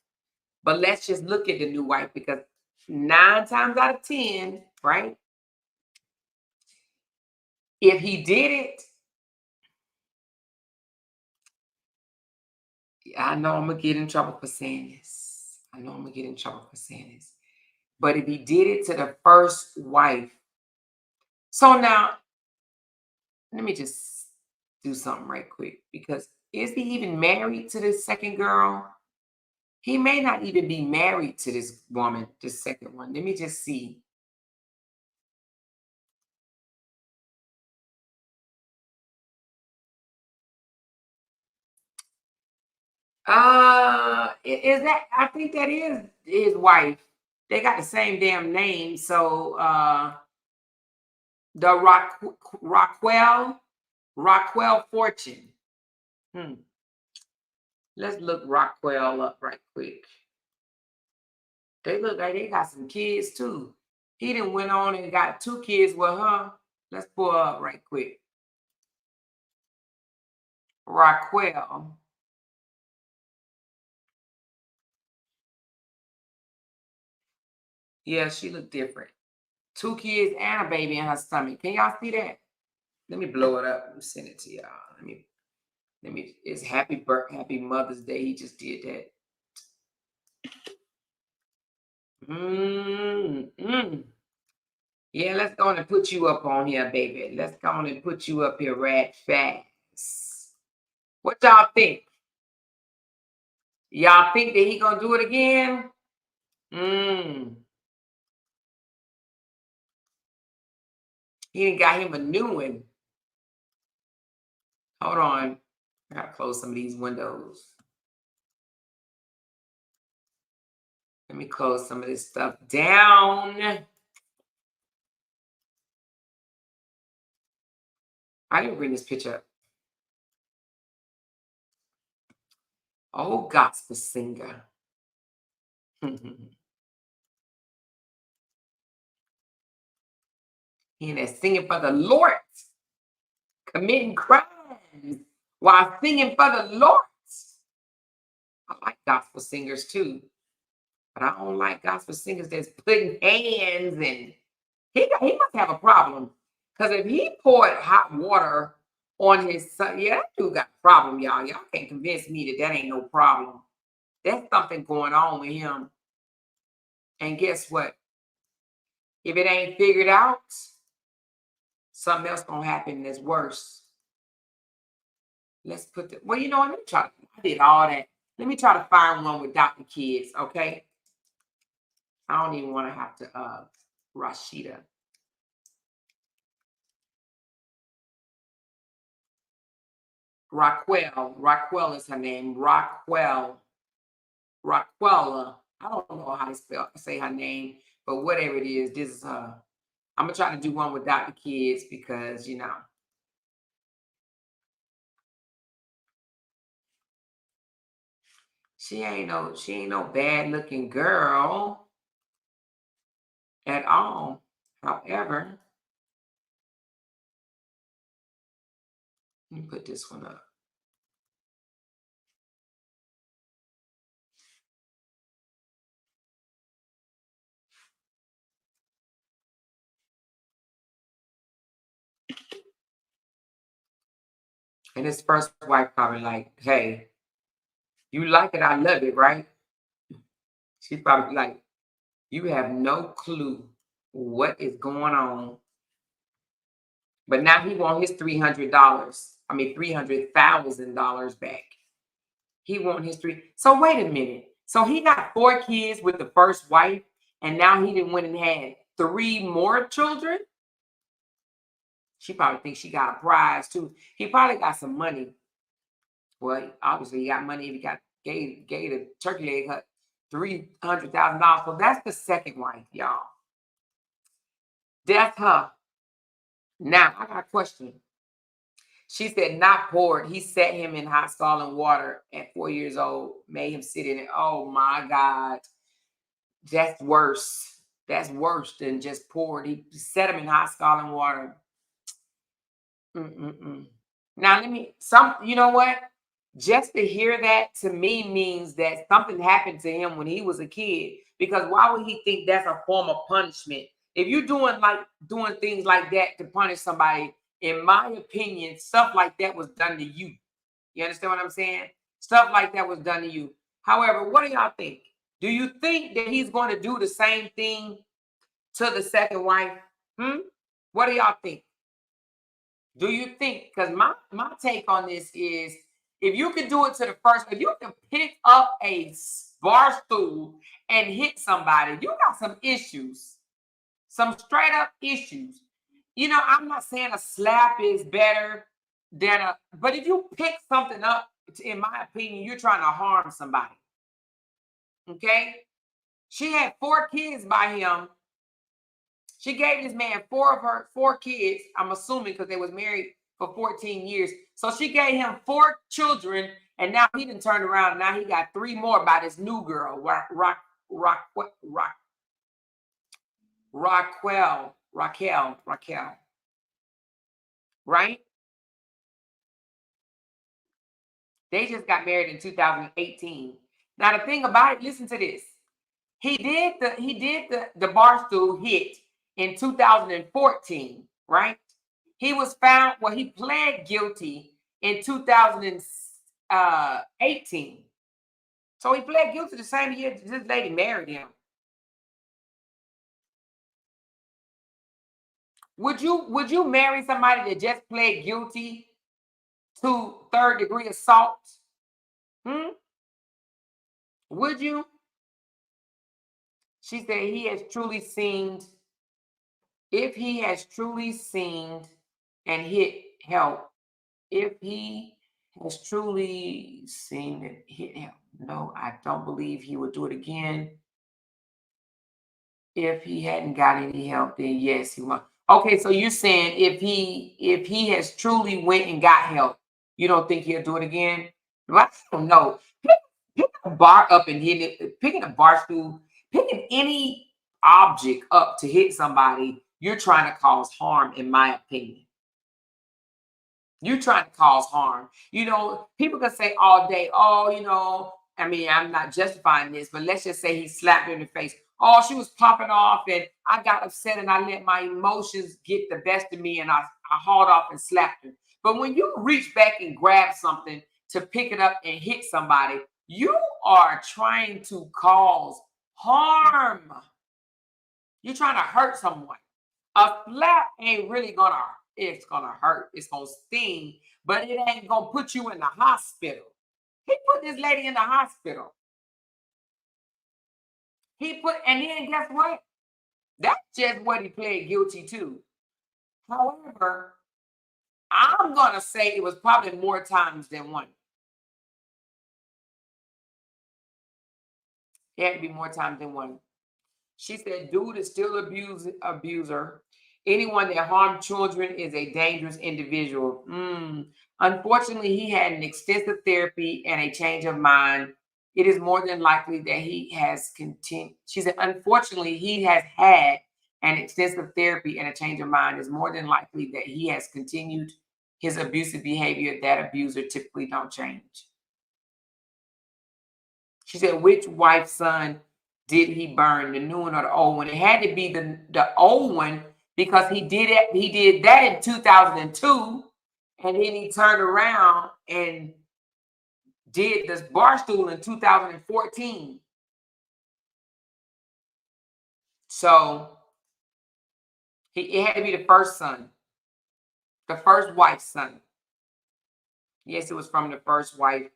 But let's just look at the new wife because 9 times out of 10, right? If he did it, I know I'm gonna get in trouble for saying this. But if he did it to the first wife, so now let me just do something right quick because is he even married to this second girl? He may not even be married to this woman, this second one. Let me just see. Is that? I think that is his wife. They got the same damn name. So, the Rockwell Fortune. Let's look Rockwell up right quick. They look like they got some kids too. He done went on and got 2 kids with her. Let's pull up right quick. Rockwell. Yeah, she looked different. 2 kids and a baby in her stomach. Can y'all see that? Let me blow it up and send it to y'all. Let me. It's happy Mother's Day. He just did that. Yeah, let's go on and put you up on here, baby. Let's go on and put you up here right fast. What y'all think? Y'all think that he gonna do it again? He done got him a new one. Hold on. I gotta close some of these windows. Let me close some of this stuff down. I didn't bring this picture up. Oh, gospel singer. He in there singing for the Lord, committing crimes while singing for the Lord. I like gospel singers too, but I don't like gospel singers that's putting hands and he must have a problem. Because if he poured hot water on his son, yeah, that dude got a problem, y'all. Y'all can't convince me that ain't no problem. There's something going on with him. And guess what? If it ain't figured out, something else gonna happen that's worse. Let's put the, well, you know what? Let me try. I did all that. Let me try to find one without the kids, okay? I don't even want to have to Rashida. Raquel is her name. Raquella. I don't know how to say her name, but whatever it is, this is her. I'm gonna try to do one without the kids because you know. She ain't no bad looking girl at all. However, let me put this one up. And his first wife probably like, hey, you like it, I love it, right? She's probably like, you have no clue what is going on. But now he wants his $300,000 back. He want his So wait a minute. So he got 4 kids with the first wife, and now he didn't went and had 3 more children. She probably thinks she got a prize too. He probably got some money. Well, obviously he got money if he gave the turkey leg hut $300,000. So that's the second wife, y'all. That's her. Now I got a question. She said not poured. He set him in hot scalding water at 4 years old, made him sit in it. Oh my God. That's worse. That's worse than just poured. He set him in hot scalding water. Now you know what? Just to hear that to me means that something happened to him when he was a kid. Because why would he think that's a form of punishment? If you're doing things like that to punish somebody, in my opinion, stuff like that was done to you. You understand what I'm saying? Stuff like that was done to you. However, what do y'all think? Do you think that he's going to do the same thing to the second wife? What do y'all think? Do you think? Because my take on this is, if you can do it to the first, if you can pick up a bar stool and hit somebody, you got some issues. Some straight up issues. You know, I'm not saying a slap is better than but if you pick something up, in my opinion, you're trying to harm somebody. Okay? She had 4 kids by him. She gave this man 4 of her 4 kids, I'm assuming, because they was married for 14 years. So she gave him 4 children, and now he done turned around. Now he got 3 more by this new girl, Raquel. Right? They just got married in 2018. Now the thing about it, listen to this. He did the barstool hit in 2014, right? He was found, well, he pled guilty in 2018. So he pled guilty the same year this lady married him. Would you marry somebody that just pled guilty to 3rd-degree assault? Would you? She said he has truly seen, if he has truly seen and hit help, if he has truly seen it hit help. No, I don't believe he would do it again. If he hadn't got any help, then yes, he would. Okay, so you're saying if he has truly went and got help, you don't think he'll do it again? Well, I don't know. Picking a bar up and hitting it, picking a bar stool, picking any object up to hit somebody you're trying to cause harm, in my opinion. You're trying to cause harm. You know, people can say all day, oh, you know, I mean, I'm not justifying this, but let's just say he slapped her in the face. Oh, she was popping off and I got upset and I let my emotions get the best of me and I hauled off and slapped her. But when you reach back and grab something to pick it up and hit somebody, you are trying to cause harm. You're trying to hurt someone. A slap ain't really it's gonna hurt. It's gonna sting, but it ain't gonna put you in the hospital. He put this lady in the hospital. And then guess what? That's just what he pled guilty to. However, I'm gonna say it was probably more times than one. It had to be more times than one. She said, dude is still abuser. Anyone that harmed children is a dangerous individual. Unfortunately, he had an extensive therapy and a change of mind. It is more than likely that he has continued. She said, unfortunately, he has had an extensive therapy and a change of mind. It's more than likely that he has continued his abusive behavior. That abuser typically don't change. She said, which wife's son did he burn, the new one or the old one? It had to be the old one because he did it. He did that in 2002, and then he turned around and did this bar stool in 2014. So it had to be the first son, the first wife's son. Yes, it was from the first wife.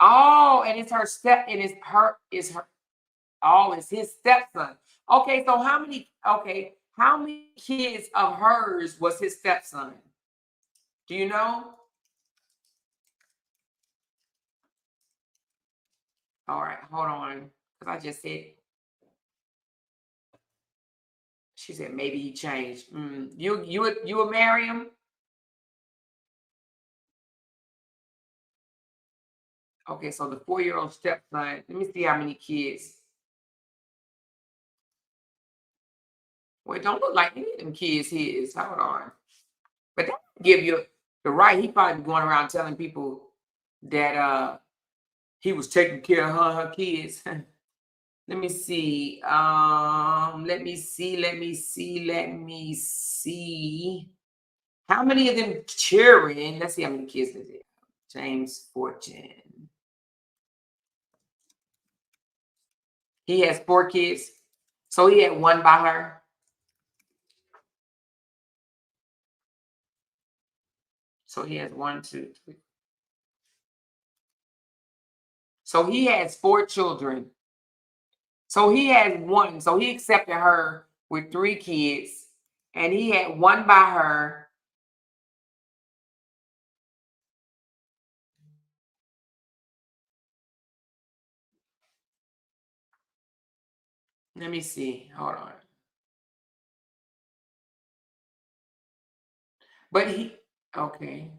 Oh, and it's her it's his stepson. Okay, so how many kids of hers was his stepson? Do you know? All right, hold on. Because I just said, she said maybe he changed. You would marry him? Okay, so the 4-year-old stepson. Let me see how many kids. Well, it don't look like any of them kids his. Hold on. But that give you the right. He probably going around telling people that he was taking care of her and her kids. Let me see. Let me see. How many of them children? Let's see how many kids is it. James Fortune. He has 4 kids. So he had one by her. So he has 1, 2, 3. So he has 4 children. So he had one. So he accepted her with 3 kids. And he had one by her. Let me see. Hold on. But okay.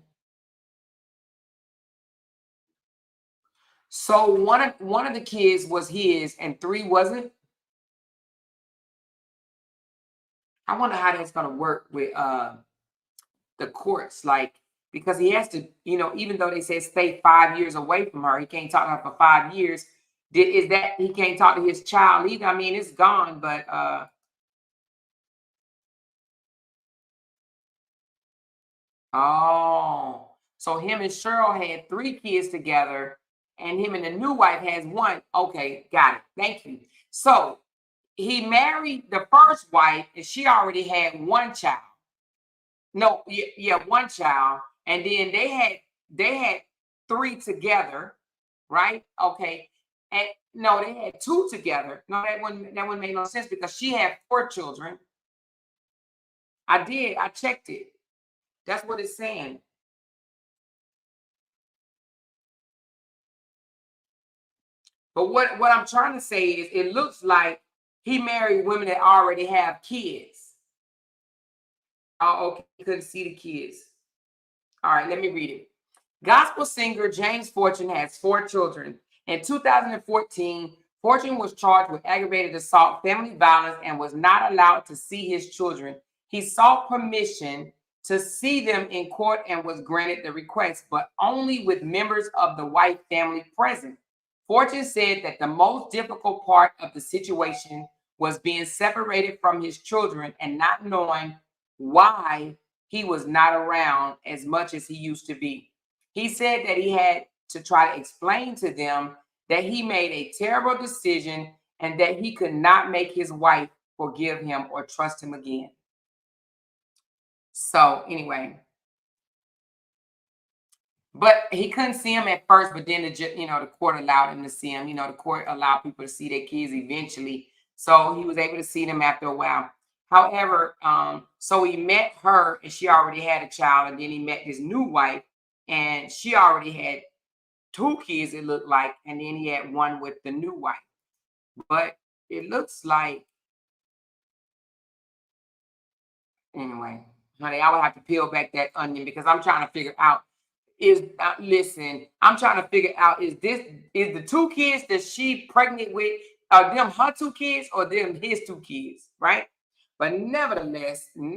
So one of the kids was his and 3 wasn't. I wonder how that's gonna work with the courts, like because he has to, even though they said stay 5 years away from her, he can't talk to her for 5 years. Is that he can't talk to his child either? I mean, it's gone, but oh, so him and Cheryl had 3 kids together, and him and the new wife has 1. Okay, got it. Thank you. So he married the first wife, and she already had 1 child. No, yeah, 1 child, and then they had 3 together, right? Okay, and no, they had 2 together. No, that wouldn't make no sense because she had 4 children. I did. I checked it. That's what it's saying. But what I'm trying to say is it looks like he married women that already have kids. Oh, okay. You couldn't see the kids. All right, let me read it. Gospel singer James Fortune has 4 children. In 2014, Fortune was charged with aggravated assault, family violence, and was not allowed to see his children. He sought permission to see them in court and was granted the request, but only with members of the White family present. Fortune said that the most difficult part of the situation was being separated from his children and not knowing why he was not around as much as he used to be. He said that he had to try to explain to them that he made a terrible decision and that he could not make his wife forgive him or trust him again. So anyway, but he couldn't see him at first, but then the court allowed him to see him. The court allowed people to see their kids eventually. So he was able to see them after a while. However, so he met her and she already had a child, and then he met his new wife and she already had 2 kids, it looked like, and then he had one with the new wife. But it looks like, anyway, honey, I would have to peel back that onion because I'm trying to figure out I'm trying to figure out, is the 2 kids that she pregnant with, are them her 2 kids or them his 2 kids, right? But nevertheless, he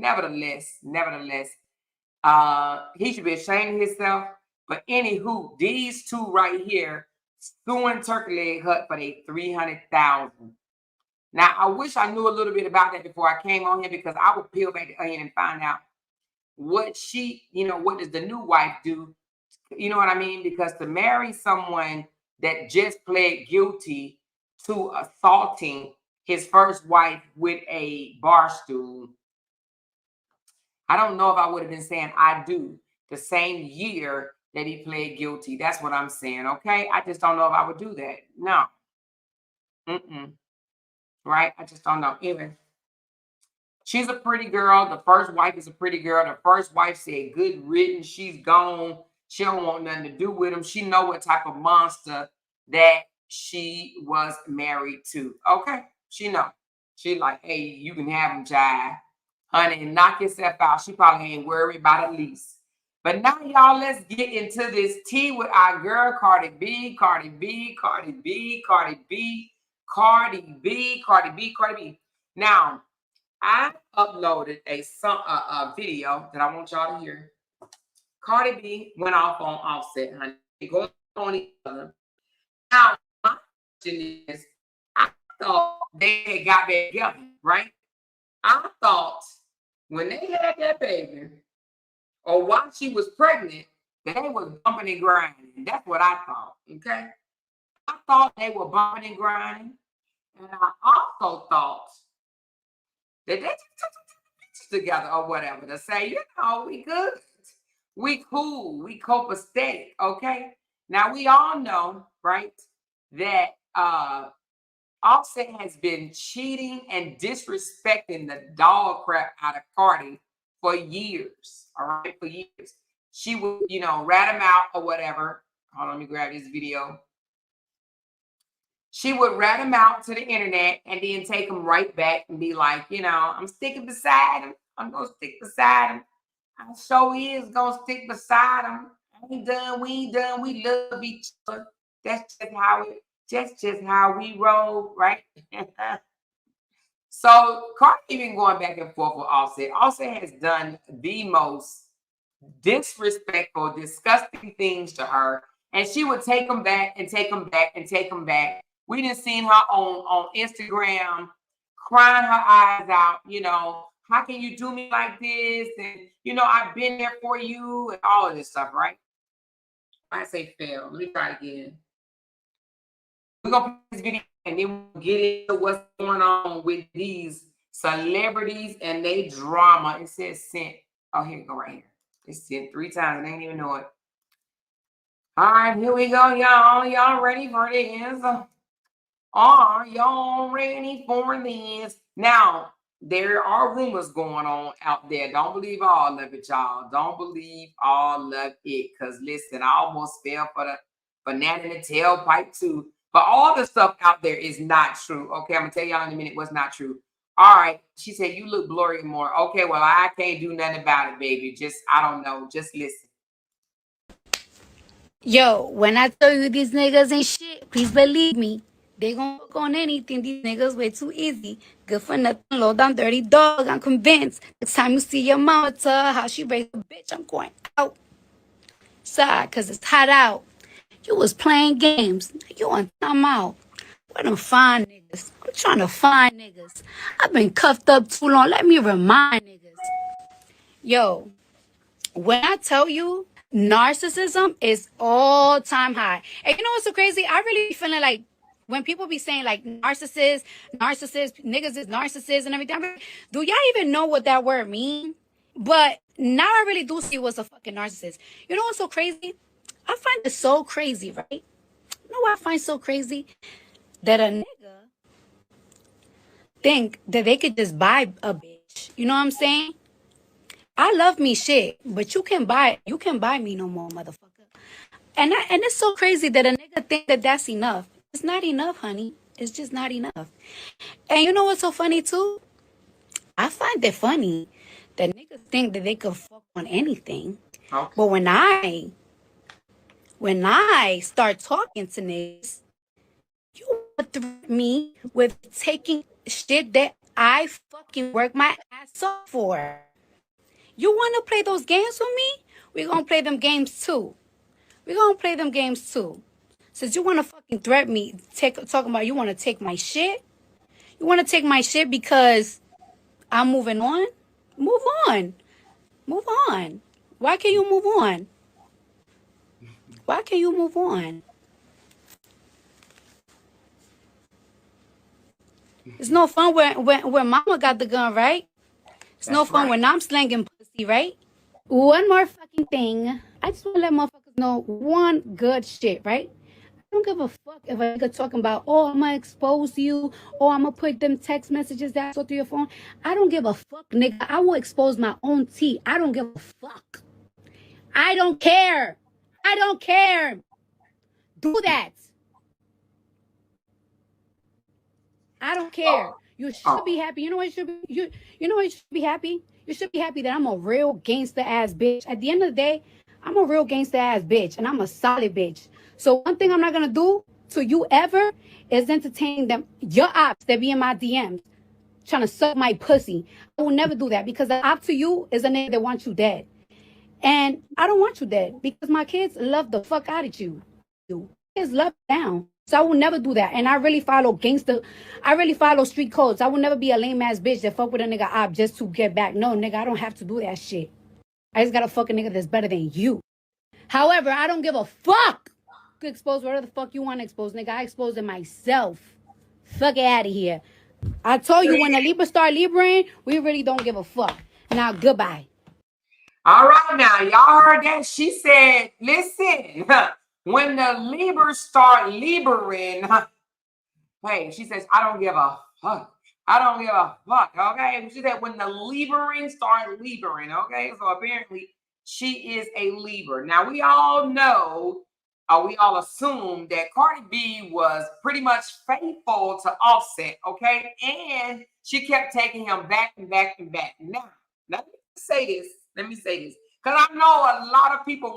should be ashamed of himself. But anywho, these 2 right here suing Turkey Leg Hut for their $300,000. Now, I wish I knew a little bit about that before I came on here, because I would peel back the onion and find out what she, what does the new wife do? You know what I mean? Because to marry someone that just pled guilty to assaulting his first wife with a bar stool, I don't know if I would have been saying I do the same year that he pled guilty. That's what I'm saying, okay? I just don't know if I would do that. No. Right? I just don't know. Even she's a pretty girl. The first wife is a pretty girl. The first wife said, good riddance. She's gone. She don't want nothing to do with him. She know what type of monster that she was married to. Okay? She know. She like, hey, you can have him, child. Honey, and knock yourself out. She probably ain't worried about it least. But now, y'all, let's get into this tea with our girl, Cardi B. Now, I uploaded a video that I want y'all to hear. Cardi B went off on Offset, honey. They go on each other. Now, my question is, I thought they had got back together, right? I thought when they had that baby, or while she was pregnant, they were bumping and grinding. That's what I thought, okay? I thought they were bumping and grinding. And I also thought that they just took pictures together or whatever to say, we good. We cool. We copacetic, okay? Now, we all know, right, that Offset has been cheating and disrespecting the dog crap out of Cardi for years, all right, for years. She would, rat him out or whatever. Hold on, let me grab this video. She would rat him out to the internet and then take him right back and be like, I'm sticking beside him. I'm going to stick beside him. I sure is going to stick beside him. I ain't done. We ain't done. We love each other. That's just how we roll, right? So Cardi been going back and forth with Offset. Offset has done the most disrespectful, disgusting things to her, and she would take them back and take them back and take them back. We done seen her on Instagram crying her eyes out. How can you do me like this? And I've been there for you and all of this stuff, right? I say fail. Let me try it again. We're gonna play this video and then we'll get into what's going on with these celebrities and they drama. It says sent. Oh, here we go, right here. It's sent 3 times and I didn't even know it. All right, here we go, y'all. Y'all ready for this? Are y'all ready for this? Now, there are rumors going on out there. Don't believe all of it, y'all. Don't believe all of it. Because listen, I almost fell for the banana in the tailpipe too. But all the stuff out there is not true. Okay, I'm going to tell y'all in a minute what's not true. All right. She said, you look blurry more. Okay, well, I can't do nothing about it, baby. I don't know. Just listen. Yo, when I tell you these niggas ain't shit, please believe me. They gonna fuck on anything. These niggas way too easy. Good for nothing. Low down dirty dog. I'm convinced. Next time you see your mama, tell her how she raised a bitch. I'm going out. Side, cause it's hot out. You was playing games. You on time out. Where them fine niggas? I'm trying to find niggas. I've been cuffed up too long. Let me remind niggas. Yo, when I tell you narcissism is all time high. And you know what's so crazy? I really be feeling like when people be saying like narcissist, niggas is narcissist and everything. I'm like, do y'all even know what that word mean? But now I really do see what's a fucking narcissist. You know what's so crazy? I find it so crazy, right? You know what I find so crazy? That a nigga think that they could just buy a bitch. You know what I'm saying? I love me shit, but you can buy me no more, motherfucker. And it's so crazy that a nigga think that that's enough. It's not enough, honey. It's just not enough. And you know what's so funny too? I find it funny that niggas think that they could fuck on anything. Okay. But when I start talking to niggas, you threaten me with taking shit that I fucking work my ass off for. You want to play those games with me? We're going to play them games too. Since you want to fucking threaten me, talking about you want to take my shit? You want to take my shit because I'm moving on? Move on. Why can't you move on? It's no fun when mama got the gun, right? It's no That's fun right. when I'm slanging pussy, right? One more fucking thing. I just want to let motherfuckers know one good shit, right? I don't give a fuck if a nigga talking about, oh, I'm gonna expose you, or I'm gonna put them text messages that I saw through your phone. I don't give a fuck, nigga. I will expose my own tea. I don't give a fuck. I don't care. Do that. I don't care. You should be happy. You know what you should be? You know what you should be happy? You should be happy that I'm a real gangster ass bitch. At the end of the day, I'm a real gangster ass bitch, and I'm a solid bitch. So one thing I'm not gonna do to you ever is entertain them, your ops that be in my DMs trying to suck my pussy. I will never do that because the op to you is a nigga that wants you dead. And I don't want you dead because my kids love the fuck out of you. Kids love down. So I will never do that. And I really follow gangster. I really follow street codes. I will never be a lame ass bitch that fuck with a nigga op just to get back. No, nigga, I don't have to do that shit. I just gotta fuck a nigga that's better than you. However, I don't give a fuck. You can expose whatever the fuck you want to expose, nigga. I expose it myself. Fuck it out of here. I told you when the Libra start Libraing, we really don't give a fuck. Now, goodbye. All right, now y'all heard that? She said, "Listen, when the Libras start Libering, hey, she says, I don't give a fuck. I don't give a fuck." Okay, she said when the Libering start Libering. Okay, so apparently she is a Libra. Now we all know, we all assume that Cardi B was pretty much faithful to Offset. Okay, and she kept taking him back and back and back. Now let me say this. Because I know a lot of people